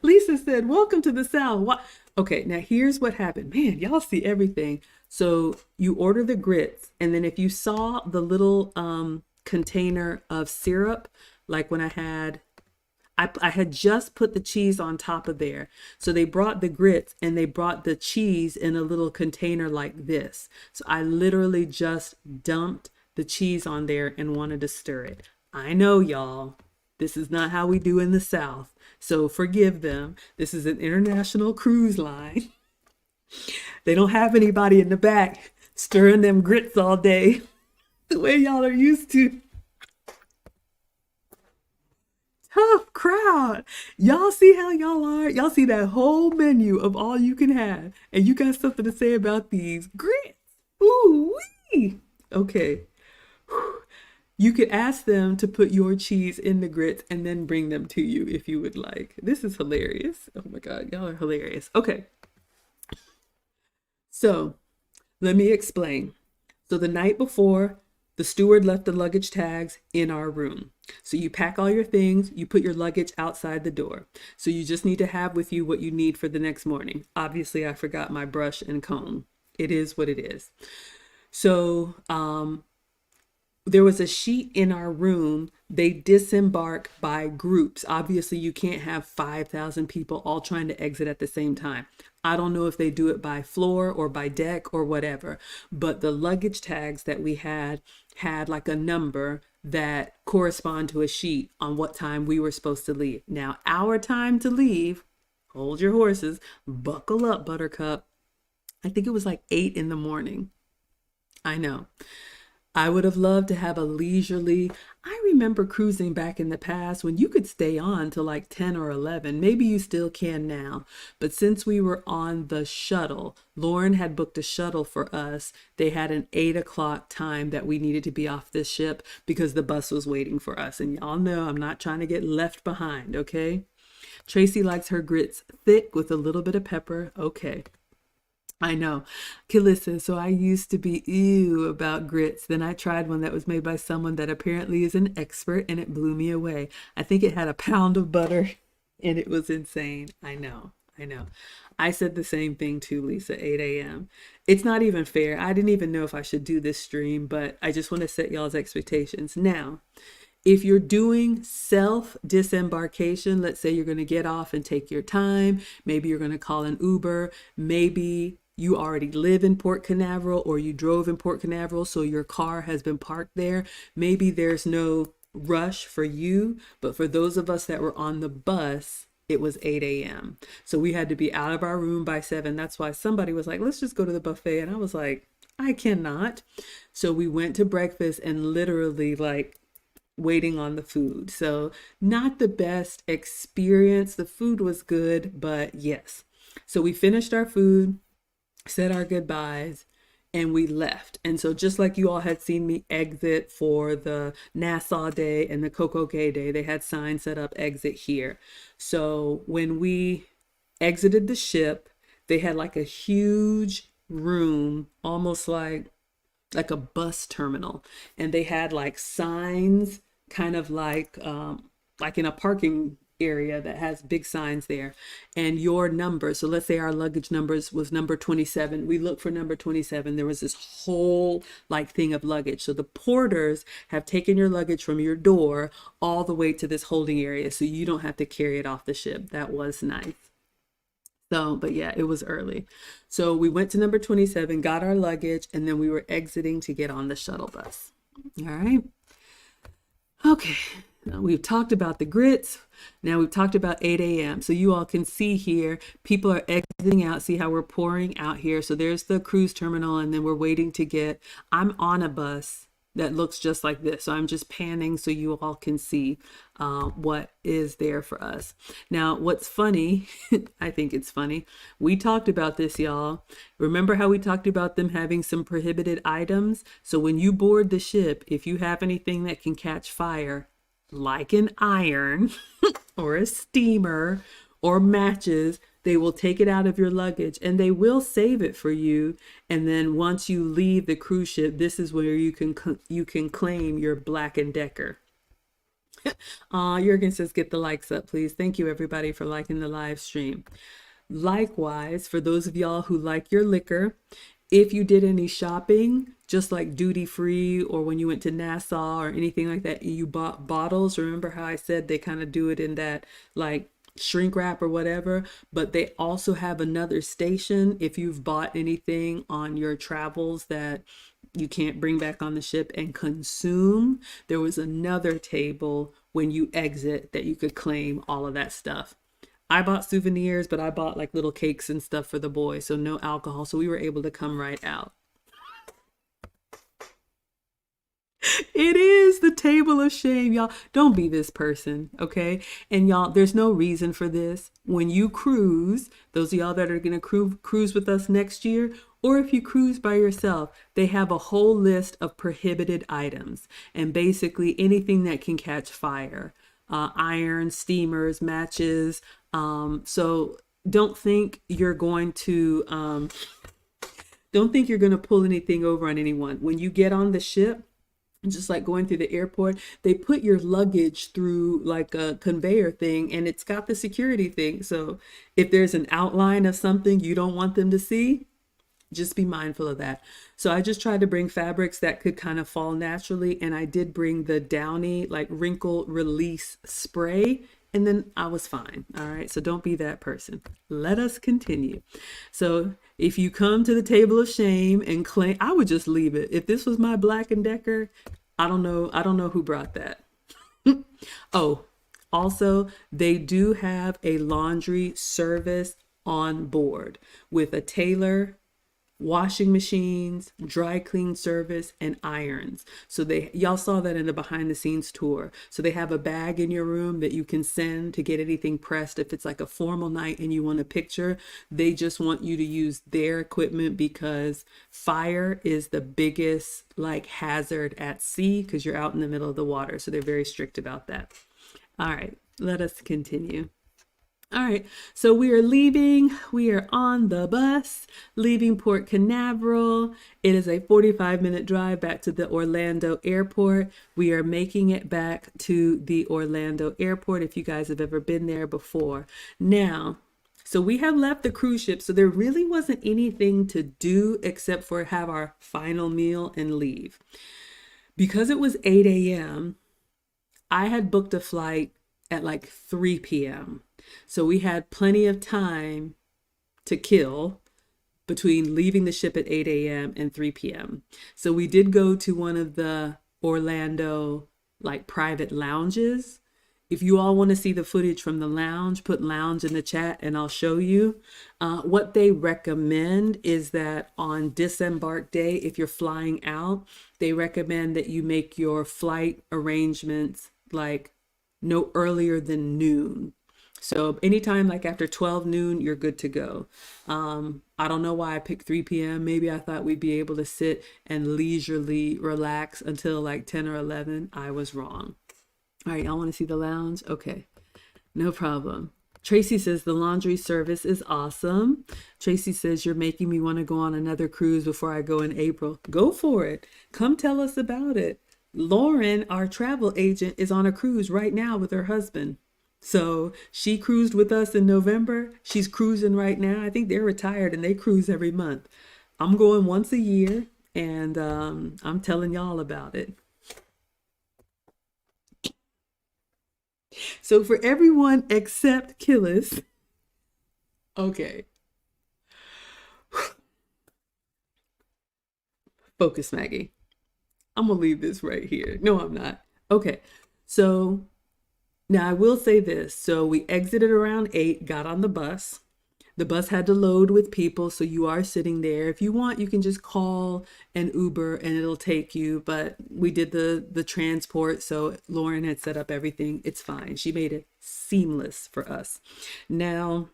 Lisa said, welcome to the South. What? Okay, now here's what happened. Man, y'all see everything. So you order the grits, and then if you saw the little container of syrup, like when I had just put the cheese on top of there. So they brought the grits and they brought the cheese in a little container like this. So I literally just dumped the cheese on there and wanted to stir it. I know, y'all, this is not how we do in the South. So forgive them. This is an international cruise line. They don't have anybody in the back stirring them grits all day the way y'all are used to. Tough crowd. Y'all see how y'all are? Y'all see that whole menu of all you can have. And you got something to say about these grits. Ooh-wee. Okay. You could ask them to put your cheese in the grits and then bring them to you if you would like. This is hilarious. Oh my God, y'all are hilarious. Okay, so let me explain. So the night before, the steward left the luggage tags in our room. So you pack all your things, you put your luggage outside the door. So you just need to have with you what you need for the next morning. Obviously, I forgot my brush and comb. It is what it is. So there was a sheet in our room. They disembark by groups. Obviously, you can't have 5,000 people all trying to exit at the same time. I don't know if they do it by floor or by deck or whatever, but the luggage tags that we had like a number that correspond to a sheet on what time we were supposed to leave. Now, our time to leave, hold your horses, buckle up, Buttercup. I think it was like 8 in the morning. I know. I would have loved to have a leisurely. I remember cruising back in the past when you could stay on till like 10 or 11. Maybe you still can now. But since we were on the shuttle, Lauren had booked a shuttle for us. They had an 8 o'clock time that we needed to be off this ship because the bus was waiting for us. And y'all know I'm not trying to get left behind, okay? Tracy likes her grits thick with a little bit of pepper. Okay. I know. Okay, listen, so I used to be ew about grits. Then I tried one that was made by someone that apparently is an expert and it blew me away. I think it had a pound of butter and it was insane. I know. I know. I said the same thing too, Lisa, 8 a.m. It's not even fair. I didn't even know if I should do this stream, but I just want to set y'all's expectations. Now, if you're doing self disembarkation, let's say you're going to get off and take your time, maybe you're going to call an Uber, maybe you already live in Port Canaveral or you drove in Port Canaveral, so your car has been parked there. Maybe there's no rush for you, but for those of us that were on the bus, it was 8 a.m. So we had to be out of our room by 7. That's why somebody was like, let's just go to the buffet. And I was like, I cannot. So we went to breakfast and literally like waiting on the food. So not the best experience. The food was good, but yes. So we finished our food, said our goodbyes, and we left. And so just like you all had seen me exit for the Nassau Day and the Coco Gay Day, they had signs set up, exit here. So when we exited the ship, they had like a huge room, almost like a bus terminal. And they had like signs, kind of like in a parking area that has big signs there, and your number. So let's say our luggage numbers was number 27. We looked for number 27. There was this whole like thing of luggage. So the porters have taken your luggage from your door all the way to this holding area, so you don't have to carry it off the ship. That was nice. So, but yeah, it was early. So we went to number 27, got our luggage, and then we were exiting to get on the shuttle bus. All right. Okay. Now we've talked about the grits. Now we've talked about 8 a.m. So you all can see here, people are exiting out. See how we're pouring out here. So there's the cruise terminal, and then we're waiting to get, I'm on a bus that looks just like this. So I'm just panning so you all can see what is there for us. Now, what's funny, I think it's funny. We talked about this, y'all. Remember how we talked about them having some prohibited items? So when you board the ship, if you have anything that can catch fire, like an iron or a steamer or matches, they will take it out of your luggage and they will save it for you. And then once you leave the cruise ship, this is where you can claim your Black & Decker. Jurgen says, get the likes up, please. Thank you, everybody, for liking the live stream. Likewise, for those of y'all who like your liquor, if you did any shopping, just like duty free or when you went to Nassau or anything like that, and you bought bottles, remember how I said they kind of do it in that like shrink wrap or whatever, but they also have another station if you've bought anything on your travels that you can't bring back on the ship and consume. There was another table when you exit that you could claim all of that stuff. I bought souvenirs, but I bought like little cakes and stuff for the boys, so no alcohol. So we were able to come right out. It is the table of shame, y'all. Don't be this person, okay? And y'all, there's no reason for this. When you cruise, those of y'all that are going to cruise with us next year, Or if you cruise by yourself, they have a whole list of prohibited items and basically anything that can catch fire. Iron, steamers, matches. So don't think you're going to pull anything over on anyone. When you get on the ship, just like going through the airport, they put your luggage through like a conveyor thing and it's got the security thing. So if there's an outline of something you don't want them to see, just be mindful of that. So I just tried to bring fabrics that could kind of fall naturally. And I did bring the Downy like wrinkle release spray. And then I was fine. All right. So don't be that person. Let us continue. So if you come to the table of shame and claim, I would just leave it. If this was my Black & Decker, I don't know who brought that. Oh, also, they do have a laundry service on board with a tailor, washing machines, dry clean service, and irons. So y'all saw that in the behind the scenes tour. So they have a bag in your room that you can send to get anything pressed. If it's like a formal night and you want a picture, they just want you to use their equipment because fire is the biggest like hazard at sea because you're out in the middle of the water. So they're very strict about that. All right, let us continue. All right, so we are leaving. We are on the bus, leaving Port Canaveral. It is a 45-minute drive back to the Orlando airport. We are making it back to the Orlando airport if you guys have ever been there before. Now, so we have left the cruise ship, so there really wasn't anything to do except for have our final meal and leave. Because it was 8 a.m., I had booked a flight at like 3 p.m. So we had plenty of time to kill between leaving the ship at 8 a.m. and 3 p.m. So we did go to one of the Orlando like private lounges. If you all want to see the footage from the lounge, put lounge in the chat and I'll show you. What they recommend is that on disembark day, if you're flying out, they recommend that you make your flight arrangements like no earlier than noon. So anytime like after 12 noon, you're good to go. I don't know why I picked 3 p.m. Maybe I thought we'd be able to sit and leisurely relax until like 10 or 11. I was wrong. All right, y'all want to see the lounge? Okay, no problem. Tracy says the laundry service is awesome. Tracy says you're making me want to go on another cruise before I go in April. Go for it. Come tell us about it. Lauren, our travel agent, is on a cruise right now with her husband. So she cruised with us in November. She's cruising right now. I think they're retired and they cruise every month. I'm going once a year and I'm telling y'all about it. So for everyone except Killis, okay. Focus, Maggie. I'm gonna leave this right here. No, I'm not. Okay, so now I will say this. So we exited around 8, got on the bus. The bus had to load with people, so you are sitting there. If you want, you can just call an Uber and it'll take you. But we did the transport, so Lauren had set up everything. It's fine. She made it seamless for us. Now,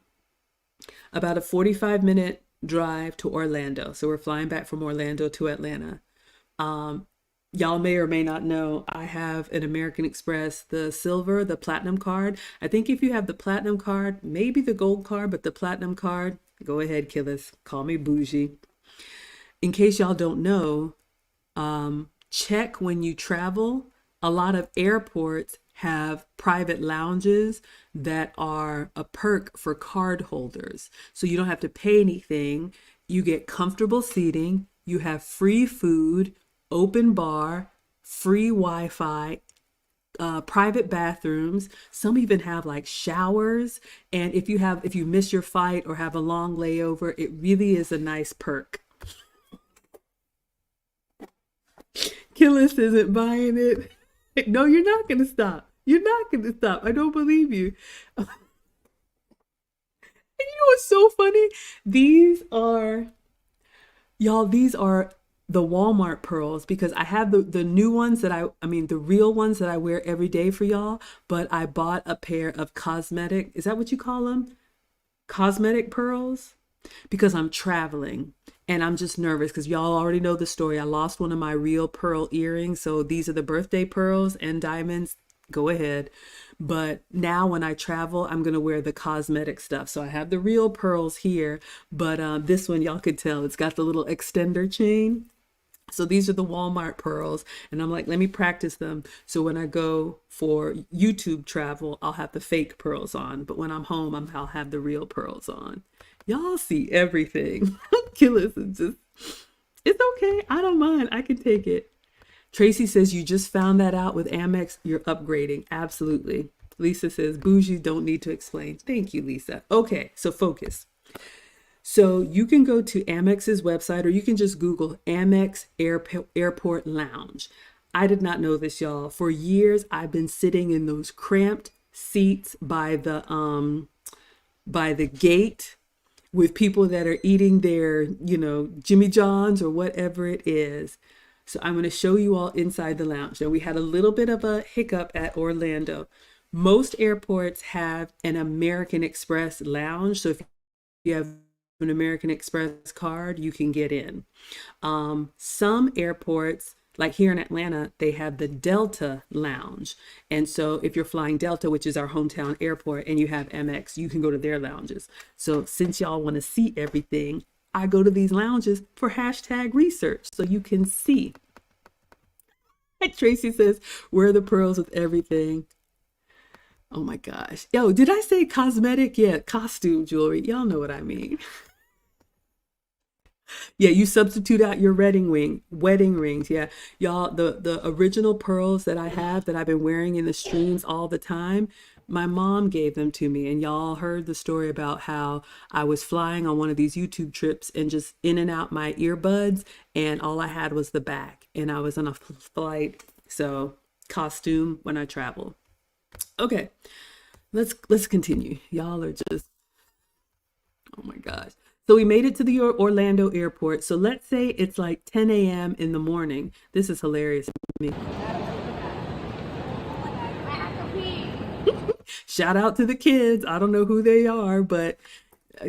about a 45-minute drive to Orlando. So we're flying back from Orlando to Atlanta. Y'all may or may not know, I have an American Express, the silver, the platinum card. I think if you have the platinum card, maybe the gold card, but the platinum card, go ahead, Killis, call me bougie. In case y'all don't know, check when you travel. A lot of airports have private lounges that are a perk for card holders. So you don't have to pay anything. You get comfortable seating. You have free food, open bar, free Wi-Fi, private bathrooms. Some even have like showers. And if you miss your flight or have a long layover, it really is a nice perk. Killis isn't buying it. No, you're not going to stop. You're not going to stop. I don't believe you. And you know what's so funny? These are the Walmart pearls, because I have the new ones that I mean, the real ones that I wear every day for y'all, but I bought a pair of cosmetic, is that what you call them? Cosmetic pearls. because I'm traveling and I'm just nervous because y'all already know the story. I lost one of my real pearl earrings. So these are the birthday pearls and diamonds. Go ahead. But now when I travel, I'm going to wear the cosmetic stuff. So I have the real pearls here, but this one, y'all could tell it's got the little extender chain. So these are the Walmart pearls, and I'm like, let me practice them. So when I go for YouTube travel, I'll have the fake pearls on, but when I'm home, I'll have the real pearls on. Y'all see everything. Killers is just, it's okay. I don't mind. I can take it. Tracy says, you just found that out with Amex. You're upgrading. Absolutely. Lisa says, bougie, don't need to explain. Thank you, Lisa. Okay, so focus. So you can go to Amex's website, or you can just Google Amex Airport Lounge. I did not know this, y'all. For years, I've been sitting in those cramped seats by the gate with people that are eating their, Jimmy John's or whatever it is. So I'm going to show you all inside the lounge. Now, we had a little bit of a hiccup at Orlando. Most airports have an American Express lounge. So if you have an American Express card, you can get in. Some airports, like here in Atlanta, they have the Delta Lounge. And so if you're flying Delta, which is our hometown airport, and you have Amex, you can go to their lounges. So since y'all want to see everything, I go to these lounges for hashtag research so you can see. Tracy says, wear the pearls with everything. Oh my gosh. Yo, did I say cosmetic? Yeah, costume jewelry. Y'all know what I mean. Yeah, you substitute out your wedding rings. Yeah, y'all, the original pearls that I have that I've been wearing in the streams all the time, my mom gave them to me. And y'all heard the story about how I was flying on one of these YouTube trips and just in and out my earbuds, and all I had was the back, and I was on a flight. So costume when I travel. Okay, let's continue. Y'all are just, oh my gosh. So we made it to the Orlando airport. So let's say it's like 10 a.m. in the morning. This is hilarious to me. Shout out to the kids. I don't know who they are, but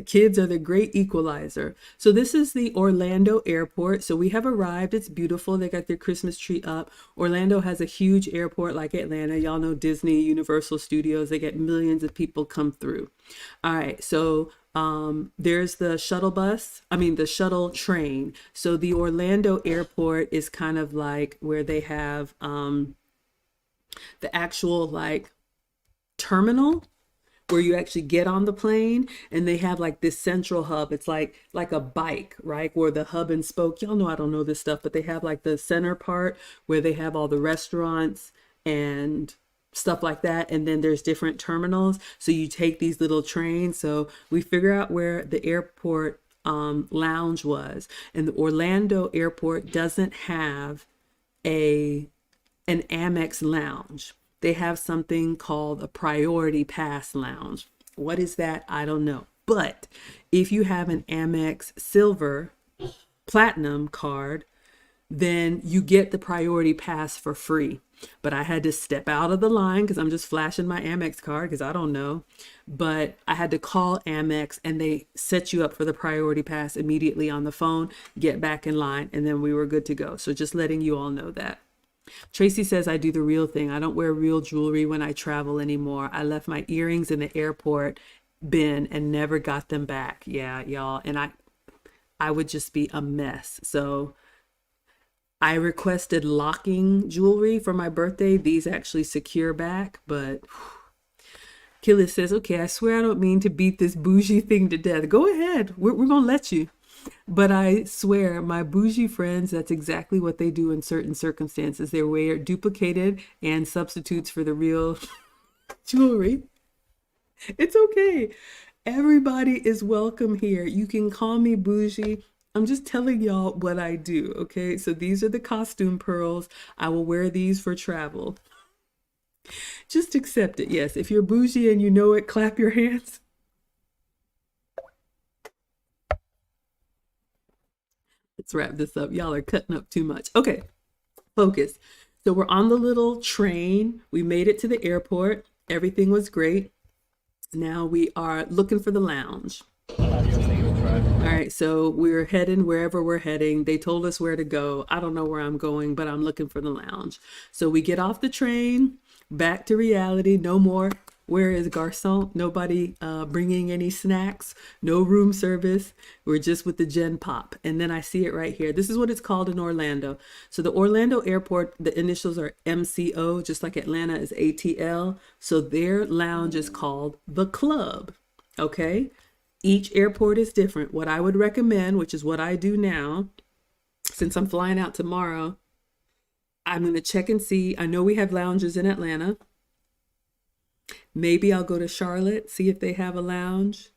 kids are the great equalizer. So this is the Orlando airport. So we have arrived. It's beautiful. They got their Christmas tree up. Orlando has a huge airport like Atlanta. Y'all know Disney, Universal Studios. They get millions of people come through. All right. So there's the the shuttle train. So the Orlando airport is kind of like where they have the actual like terminal where you actually get on the plane, and they have like this central hub. It's like a bike, right? Where the hub and spoke, y'all know I don't know this stuff, but they have like the center part where they have all the restaurants and stuff like that. And then there's different terminals. So you take these little trains. So we figure out where the airport lounge was. And the Orlando airport doesn't have an Amex lounge. They have something called a priority pass lounge. What is that? I don't know. But if you have an Amex Silver Platinum card, then you get the priority pass for free. But I had to step out of the line because I'm just flashing my Amex card because I don't know. But I had to call Amex, and they set you up for the priority pass immediately on the phone, get back in line, and then we were good to go. So just letting you all know that. Tracy says, I do the real thing. I don't wear real jewelry when I travel anymore. I left my earrings in the airport bin and never got them back. Yeah, y'all. And I would just be a mess. So I requested locking jewelry for my birthday. These actually secure back, but Killa says, okay, I swear I don't mean to beat this bougie thing to death. Go ahead. We're going to let you. But I swear, my bougie friends, that's exactly what they do in certain circumstances. They wear duplicated and substitutes for the real jewelry. It's okay. Everybody is welcome here. You can call me bougie. I'm just telling y'all what I do, okay? So these are the costume pearls. I will wear these for travel. Just accept it. Yes, if you're bougie and you know it, clap your hands. Let's wrap this up. Y'all are cutting up too much. Okay, focus. So we're on the little train. We made it to the airport. Everything was great. Now we are looking for the lounge. All right, so we're heading wherever we're heading. They told us where to go. I don't know where I'm going, but I'm looking for the lounge. So we get off the train, back to reality. No more. Where is garçon? Nobody bringing any snacks. No room service. We're just with the Gen Pop. And then I see it right here. This is what it's called in Orlando. So the Orlando airport, the initials are MCO, just like Atlanta is ATL. So their lounge is called the Club. Okay. Each airport is different. What I would recommend, which is what I do now, since I'm flying out tomorrow, I'm going to check and see. I know we have lounges in Atlanta. Maybe I'll go to Charlotte, see if they have a lounge,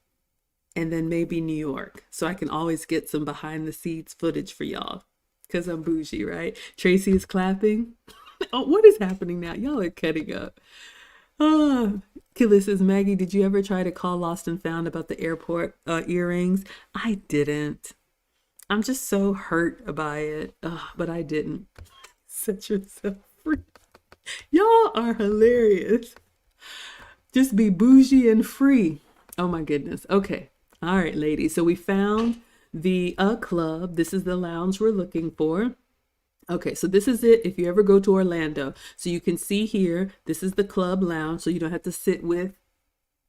and then maybe New York. So I can always get some behind the scenes footage for y'all because I'm bougie, right? Tracy is clapping. Oh, what is happening now? Y'all are cutting up. Oh, Killa says, Maggie, did you ever try to call Lost and Found about the airport earrings? I didn't. I'm just so hurt by it. But I didn't. Set yourself free. Y'all are hilarious. Just be bougie and free. Oh my goodness. Okay. All right, ladies. So we found the club. This is the lounge we're looking for. Okay, so this is it if you ever go to Orlando. So you can see here, this is the club lounge, so you don't have to sit with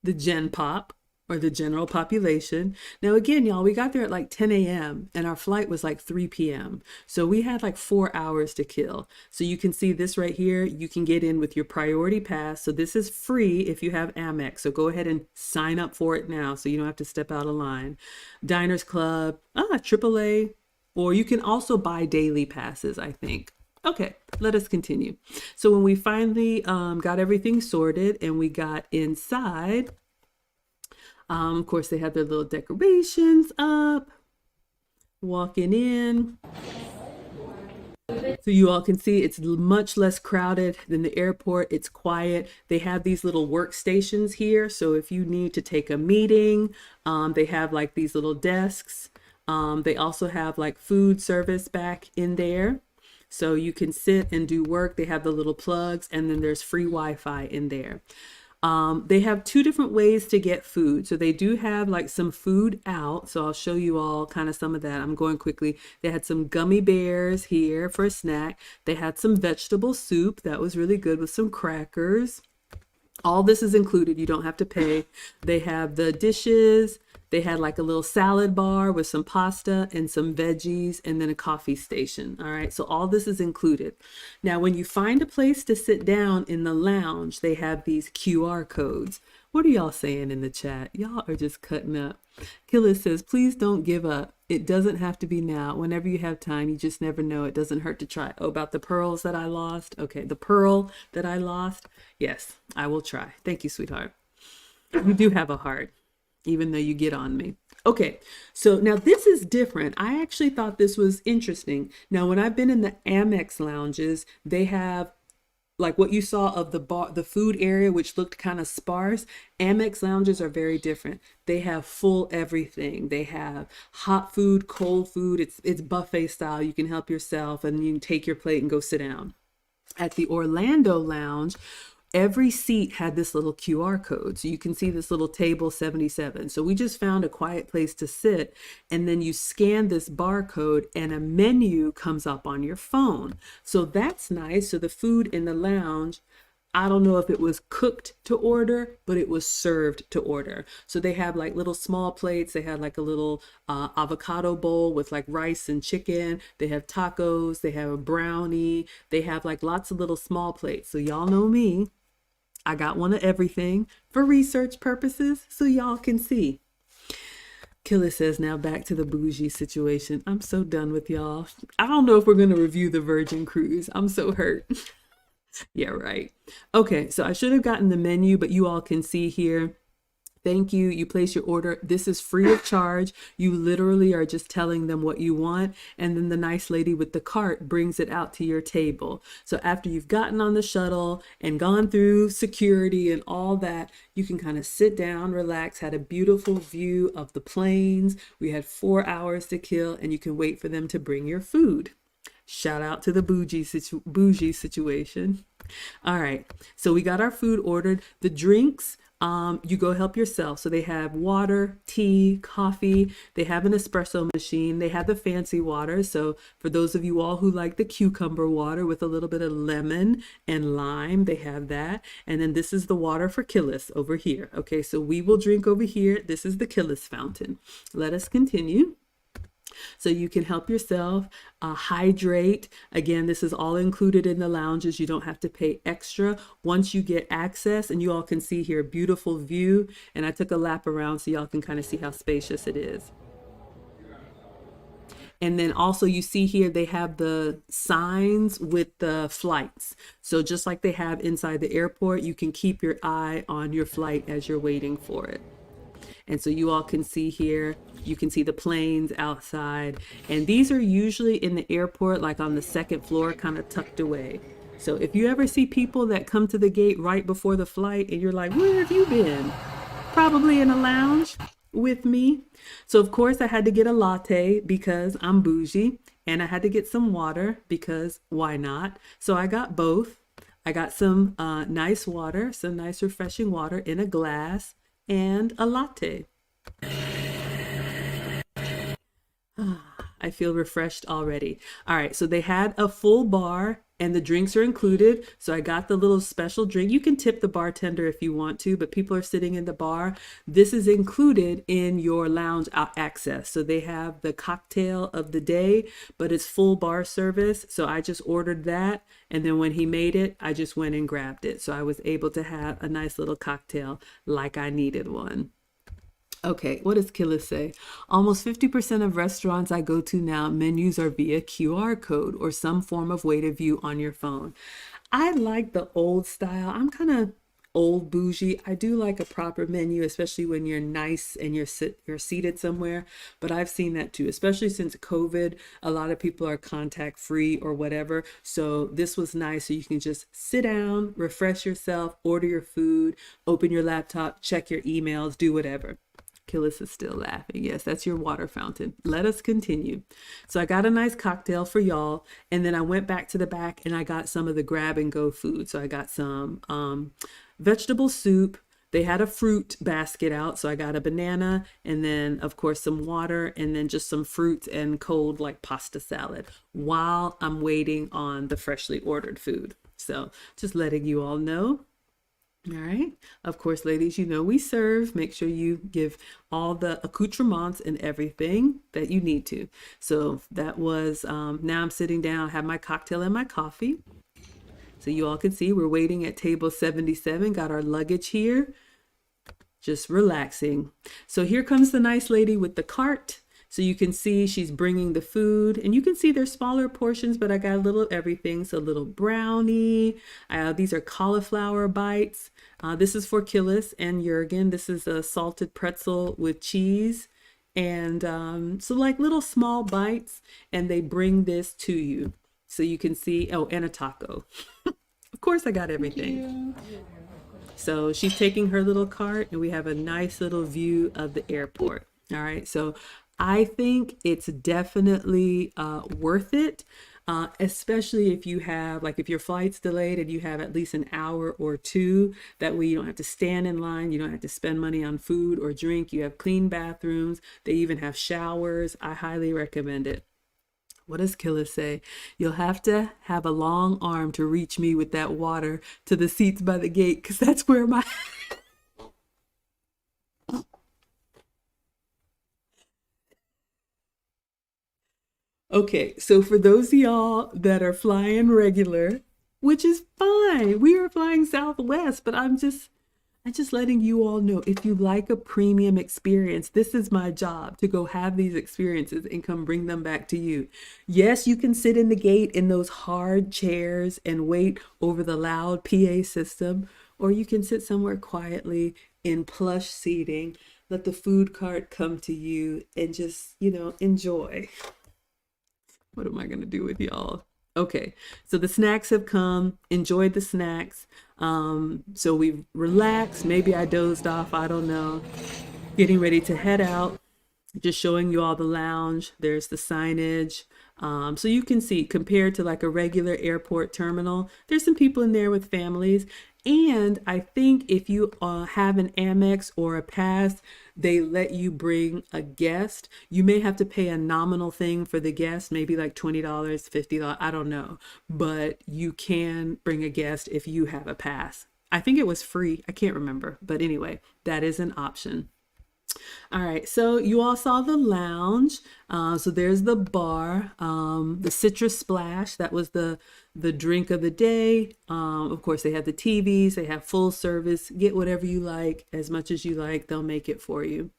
the Gen Pop or the general population. Now again, y'all, we got there at like 10 a.m. and our flight was like 3 p.m. So we had like 4 hours to kill. So you can see this right here. You can get in with your priority pass. So this is free if you have Amex. So go ahead and sign up for it now so you don't have to step out of line. Diners Club, AAA. Or you can also buy daily passes, I think. Okay, let us continue. So when we finally got everything sorted and we got inside, of course, they had their little decorations up, walking in. So you all can see it's much less crowded than the airport. It's quiet. They have these little workstations here. So if you need to take a meeting, they have like these little desks. They also have like food service back in there. So you can sit and do work. They have the little plugs and then there's free Wi-Fi in there. They have 2 different ways to get food. So they do have like some food out. So I'll show you all kind of some of that. I'm going quickly. They had some gummy bears here for a snack. They had some vegetable soup. That was really good with some crackers. All this is included. You don't have to pay. They have the dishes. They had like a little salad bar with some pasta and some veggies and then a coffee station. All right. So all this is included. Now, when you find a place to sit down in the lounge, they have these QR codes. What are y'all saying in the chat? Y'all are just cutting up. Killa says, please don't give up. It doesn't have to be now. Whenever you have time, you just never know. It doesn't hurt to try. Oh, about the pearls that I lost. Okay. The pearl that I lost. Yes, I will try. Thank you, sweetheart. You do have a heart, even though you get on me. Okay, so now this is different. I actually thought this was interesting. Now, when I've been in the Amex lounges, they have like what you saw of the bar, the food area, which looked kind of sparse. Amex lounges are very different. They have full everything. They have hot food, cold food. It's buffet style. You can help yourself and you can take your plate and go sit down. At the Orlando lounge, every seat had this little QR code. So you can see this little table 77. So we just found a quiet place to sit and then you scan this barcode and a menu comes up on your phone. So that's nice. So the food in the lounge, I don't know if it was cooked to order, but it was served to order. So they have like little small plates. They had like a little avocado bowl with like rice and chicken. They have tacos. They have a brownie. They have like lots of little small plates. So y'all know me. I got one of everything for research purposes so y'all can see. Killa says, now back to the bougie situation. I'm so done with y'all. I don't know if we're going to review the Virgin Cruise. I'm so hurt. Yeah, right. Okay, so I should have gotten the menu, but you all can see here. Thank you. You place your order. This is free of charge. You literally are just telling them what you want. And then the nice lady with the cart brings it out to your table. So after you've gotten on the shuttle and gone through security and all that, you can kind of sit down, relax, had a beautiful view of the planes. We had 4 hours to kill and you can wait for them to bring your food. Shout out to the bougie situation. All right. So we got our food ordered. The drinks, you go help yourself. So they have water, tea, coffee. They have an espresso machine. They have the fancy water. So for those of you all who like the cucumber water with a little bit of lemon and lime, they have that. And then this is the water for Killis over here. Okay, so we will drink over here. This is the Killis fountain. Let us continue. So you can help yourself hydrate. Again, this is all included in the lounges. You don't have to pay extra once you get access. And you all can see here, beautiful view. And I took a lap around so y'all can kind of see how spacious it is. And then also you see here, they have the signs with the flights. So just like they have inside the airport, you can keep your eye on your flight as you're waiting for it. And so you all can see here, you can see the planes outside. And these are usually in the airport, like on the second floor, kind of tucked away. So if you ever see people that come to the gate right before the flight and you're like, where have you been? Probably in a lounge with me. So of course I had to get a latte because I'm bougie, and I had to get some water because why not? So I got both. I got some nice water, some nice refreshing water in a glass, and a latte. I feel refreshed already. All right, so they had a full bar and the drinks are included. So I got the little special drink. You can tip the bartender if you want to, but people are sitting in the bar. This is included in your lounge access. So they have the cocktail of the day, but it's full bar service. So I just ordered that. And then when he made it, I just went and grabbed it. So I was able to have a nice little cocktail like I needed one. Okay, what does Killis say? Almost 50% of restaurants I go to now, menus are via QR code or some form of way to view on your phone. I like the old style. I'm kind of old bougie. I do like a proper menu, especially when you're nice and you're seated somewhere. But I've seen that too, especially since COVID. A lot of people are contact free or whatever. So this was nice. So you can just sit down, refresh yourself, order your food, open your laptop, check your emails, do whatever. Killis is still laughing. Yes, that's your water fountain. Let us continue. So I got a nice cocktail for y'all. And then I went back to the back and I got some of the grab and go food. So I got some vegetable soup. They had a fruit basket out. So I got a banana and then of course some water and then just some fruits and cold like pasta salad while I'm waiting on the freshly ordered food. So just letting you all know. All right. Of course, ladies, you know we serve. Make sure you give all the accoutrements and everything that you need to. So that was, now I'm sitting down, have my cocktail and my coffee. So you all can see we're waiting at table 77, got our luggage here, just relaxing. So here comes the nice lady with the cart. So you can see she's bringing the food and you can see they're smaller portions, but I got a little of everything. So a little brownie. These are cauliflower bites. This is for Killis and Jurgen. This is a salted pretzel with cheese. And so like little small bites, and they bring this to you. So you can see, oh, and a taco. Of course I got everything. So she's taking her little cart and we have a nice little view of the airport. All right, so I think it's definitely worth it, especially if you have, like if your flight's delayed and you have at least an hour or two. That way you don't have to stand in line. You don't have to spend money on food or drink. You have clean bathrooms. They even have showers. I highly recommend it. What does Killis say? You'll have to have a long arm to reach me with that water to the seats by the gate, because that's where my... Okay, so for those of y'all that are flying regular, which is fine, we are flying Southwest, but I'm just letting you all know, if you like a premium experience, this is my job, to go have these experiences and come bring them back to you. Yes, you can sit in the gate in those hard chairs and wait over the loud PA system, or you can sit somewhere quietly in plush seating, let the food cart come to you and just, enjoy. What am I going to do with y'all? Okay, so the snacks have come. Enjoyed the snacks. So we've relaxed. Maybe I dozed off. I don't know. Getting ready to head out. just showing you all the lounge. There's the signage. So you can see, compared to like a regular airport terminal, there's some people in there with families. And I think if you have an Amex or a pass, they let you bring a guest. You may have to pay a nominal thing for the guest, maybe like $20, $50, I don't know. But you can bring a guest if you have a pass. I think it was free. I can't remember. But anyway, that is an option. All right, so you all saw the lounge. So there's the bar, the citrus splash. That was the drink of the day. Of course, they have the TVs. They have full service. Get whatever you like, as much as you like. They'll make it for you.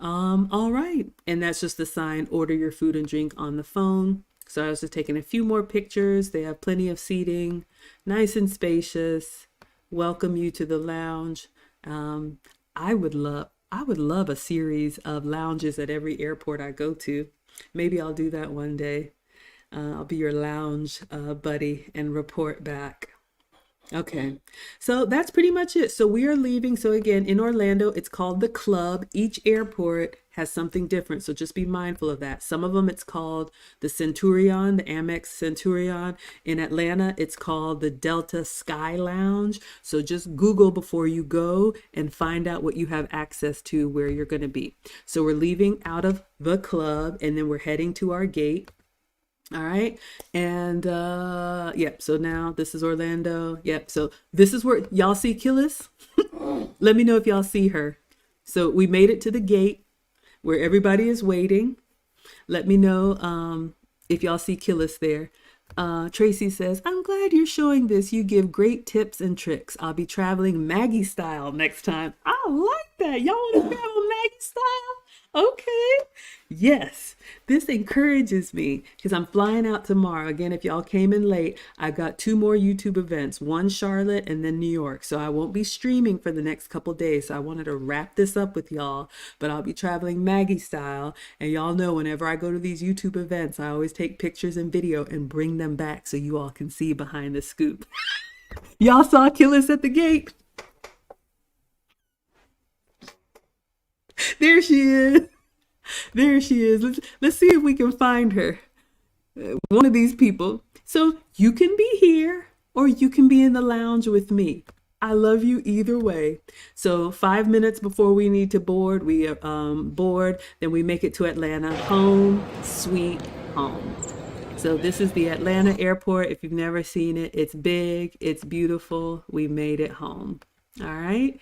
All right, and that's just the sign. Order your food and drink on the phone. So I was just taking a few more pictures. They have plenty of seating, nice and spacious. Welcome you to the lounge. I would love a series of lounges at every airport I go to. Maybe I'll do that one day. I'll be your lounge buddy and report back. Okay, so that's pretty much it. So we are leaving. So again, in Orlando, it's called the Club. Each airport has something different, so just be mindful of that. Some of them it's called the Centurion, the Amex Centurion. In Atlanta, it's called the Delta Sky Lounge. So just Google before you go and find out what you have access to where you're going to be. So we're leaving out of the Club, and then we're heading to our gate. All right. And yep. So now this is Orlando. Yep. So this is where y'all see Killis. Let me know if y'all see her. So we made it to the gate where everybody is waiting. Let me know if y'all see Killis there. Tracy says, I'm glad you're showing this. You give great tips and tricks. I'll be traveling Maggie style next time. I like that. Y'all want to travel Maggie style? Okay. Yes, this encourages me because I'm flying out tomorrow. Again, if y'all came in late, I've got 2 more YouTube events, one Charlotte and then New York. So I won't be streaming for the next couple days. So I wanted to wrap this up with y'all, but I'll be traveling Maggie style. And y'all know whenever I go to these YouTube events, I always take pictures and video and bring them back so you all can see behind the scoop. Y'all saw Killis at the gate. There she is. There she is. Let's see if we can find her. One of these people. So you can be here or you can be in the lounge with me. I love you either way. So 5 minutes before we need to board, we board. Then we make it to Atlanta. Home, sweet home. So this is the Atlanta airport. If you've never seen it, it's big. It's beautiful. We made it home. All right.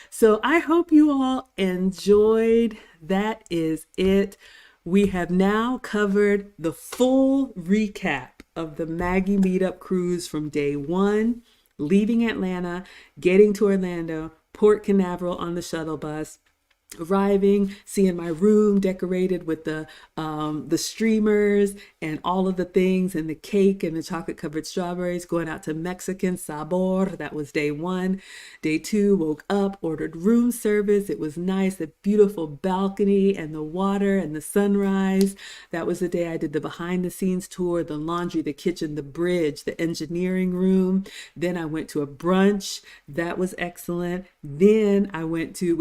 So I hope you all enjoyed. That is it. We have now covered the full recap of the Maggie Meetup cruise from day 1, leaving Atlanta, getting to Orlando, Port Canaveral on the shuttle bus, arriving, seeing my room decorated with the streamers and all of the things and the cake and the chocolate covered strawberries, going out to Mexican Sabor. That was day 1. Day 2, woke up, ordered room service. It was nice, the beautiful balcony and the water and the sunrise. That was the day I did the behind the scenes tour, the laundry, the kitchen, the bridge, the engineering room. Then I went to a brunch. That was excellent. Then we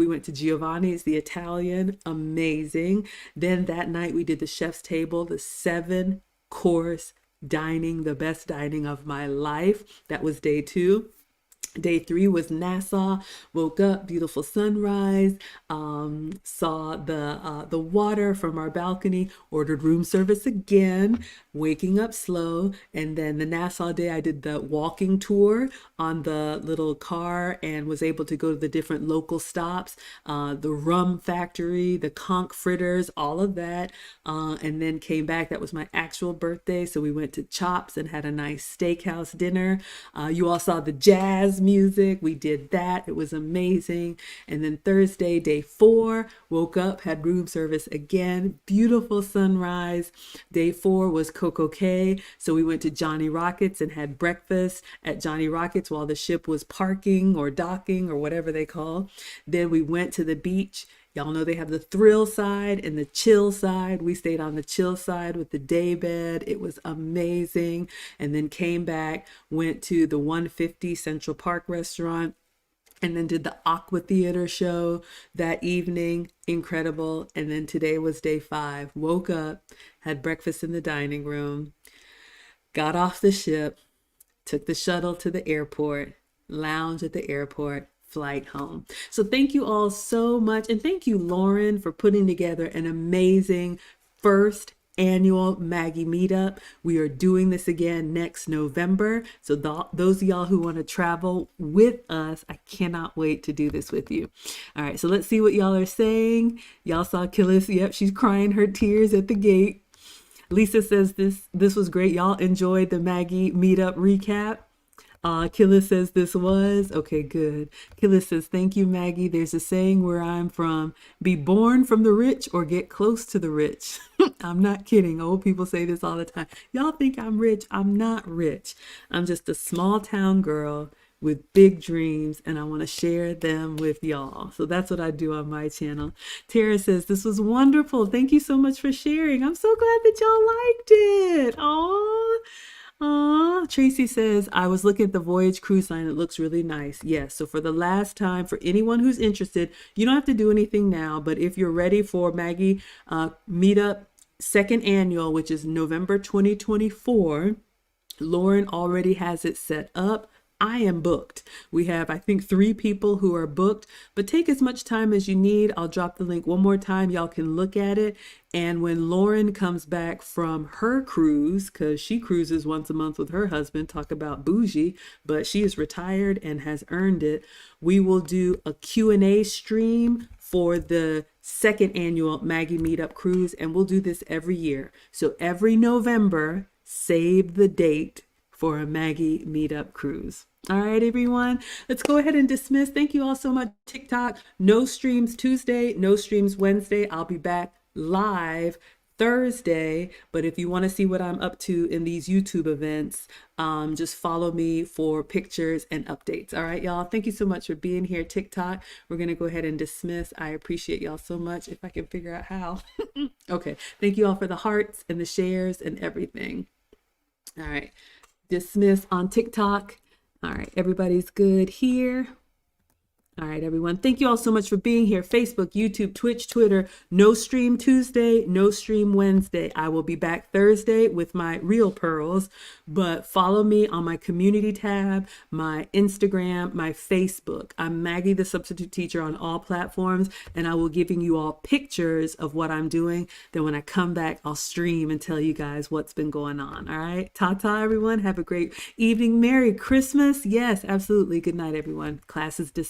went to Giovanni's, the Italian, amazing. Then that night we did the chef's table, the 7-course dining, the best dining of my life. That was day 2. Day 3 was Nassau. Woke up, beautiful sunrise, saw the water from our balcony, ordered room service again, waking up slow. And then the Nassau day, I did the walking tour on the little car and was able to go to the different local stops, the rum factory, the conch fritters, all of that. And then came back. That was my actual birthday. So we went to Chops and had a nice steakhouse dinner. You all saw the jazz music. We did that. It was amazing. And then Thursday, day 4, woke up, had room service again. Beautiful sunrise. Day 4 was Coco Cay. So we went to Johnny Rockets and had breakfast at Johnny Rockets while the ship was parking or docking or whatever they call. Then we went to the beach. Y'all know they have the thrill side and the chill side. We stayed on the chill side with the day bed. It was amazing. And then came back, went to the 150 Central Park restaurant. and then did the Aqua Theater show that evening. Incredible. And then today was day 5. Woke up, had breakfast in the dining room, got off the ship, took the shuttle to the airport, lounge at the airport, flight home. So thank you all so much. And thank you, Lauren, for putting together an amazing first annual Maggie Meetup. We are doing this again next November. So those of y'all who want to travel with us, I cannot wait to do this with you. All right, so let's see what y'all are saying. Y'all saw Killis. Yep, she's crying her tears at the gate. Lisa says this was great. Y'all enjoyed the Maggie Meetup recap. Killa says this was. Okay, good. Killa says, thank you, Maggie. There's a saying where I'm from, be born from the rich or get close to the rich. I'm not kidding. Old people say this all the time. Y'all think I'm rich. I'm not rich. I'm just a small town girl with big dreams, and I want to share them with y'all. So that's what I do on my channel. Tara says, this was wonderful. Thank you so much for sharing. I'm so glad that y'all liked it. Aww. Tracy says, I was looking at the Voyage cruise line. It looks really nice. Yes. So for the last time, for anyone who's interested, you don't have to do anything now, but if you're ready for Maggie Meetup second annual, which is November 2024, Lauren already has it set up. I am booked. We have, I think, 3 people who are booked, but take as much time as you need. I'll drop the link one more time. Y'all can look at it. And when Lauren comes back from her cruise, because she cruises once a month with her husband, talk about bougie, but she is retired and has earned it, we will do a Q&A stream for the second annual Maggie Meetup cruise, and we'll do this every year. So every November, save the date for a Maggie Meetup cruise. All right, everyone, let's go ahead and dismiss. Thank you all so much. TikTok, no streams Tuesday, no streams Wednesday. I'll be back live Thursday, but if you want to see what I'm up to in these YouTube events, just follow me for pictures and updates. All right, y'all, thank you so much for being here. TikTok, we're going to go ahead and dismiss. I appreciate y'all so much. If I can figure out how. Okay, thank you all for the hearts and the shares and everything. All right. Dismiss on TikTok. All right, everybody's good here. All right, everyone. Thank you all so much for being here. Facebook, YouTube, Twitch, Twitter. No stream Tuesday, no stream Wednesday. I will be back Thursday with my real pearls, but follow me on my community tab, my Instagram, my Facebook. I'm Maggie, the substitute teacher on all platforms, and I will giving you all pictures of what I'm doing. Then when I come back, I'll stream and tell you guys what's been going on. All right. Ta-ta, everyone. Have a great evening. Merry Christmas. Yes, absolutely. Good night, everyone. Class is dismissed.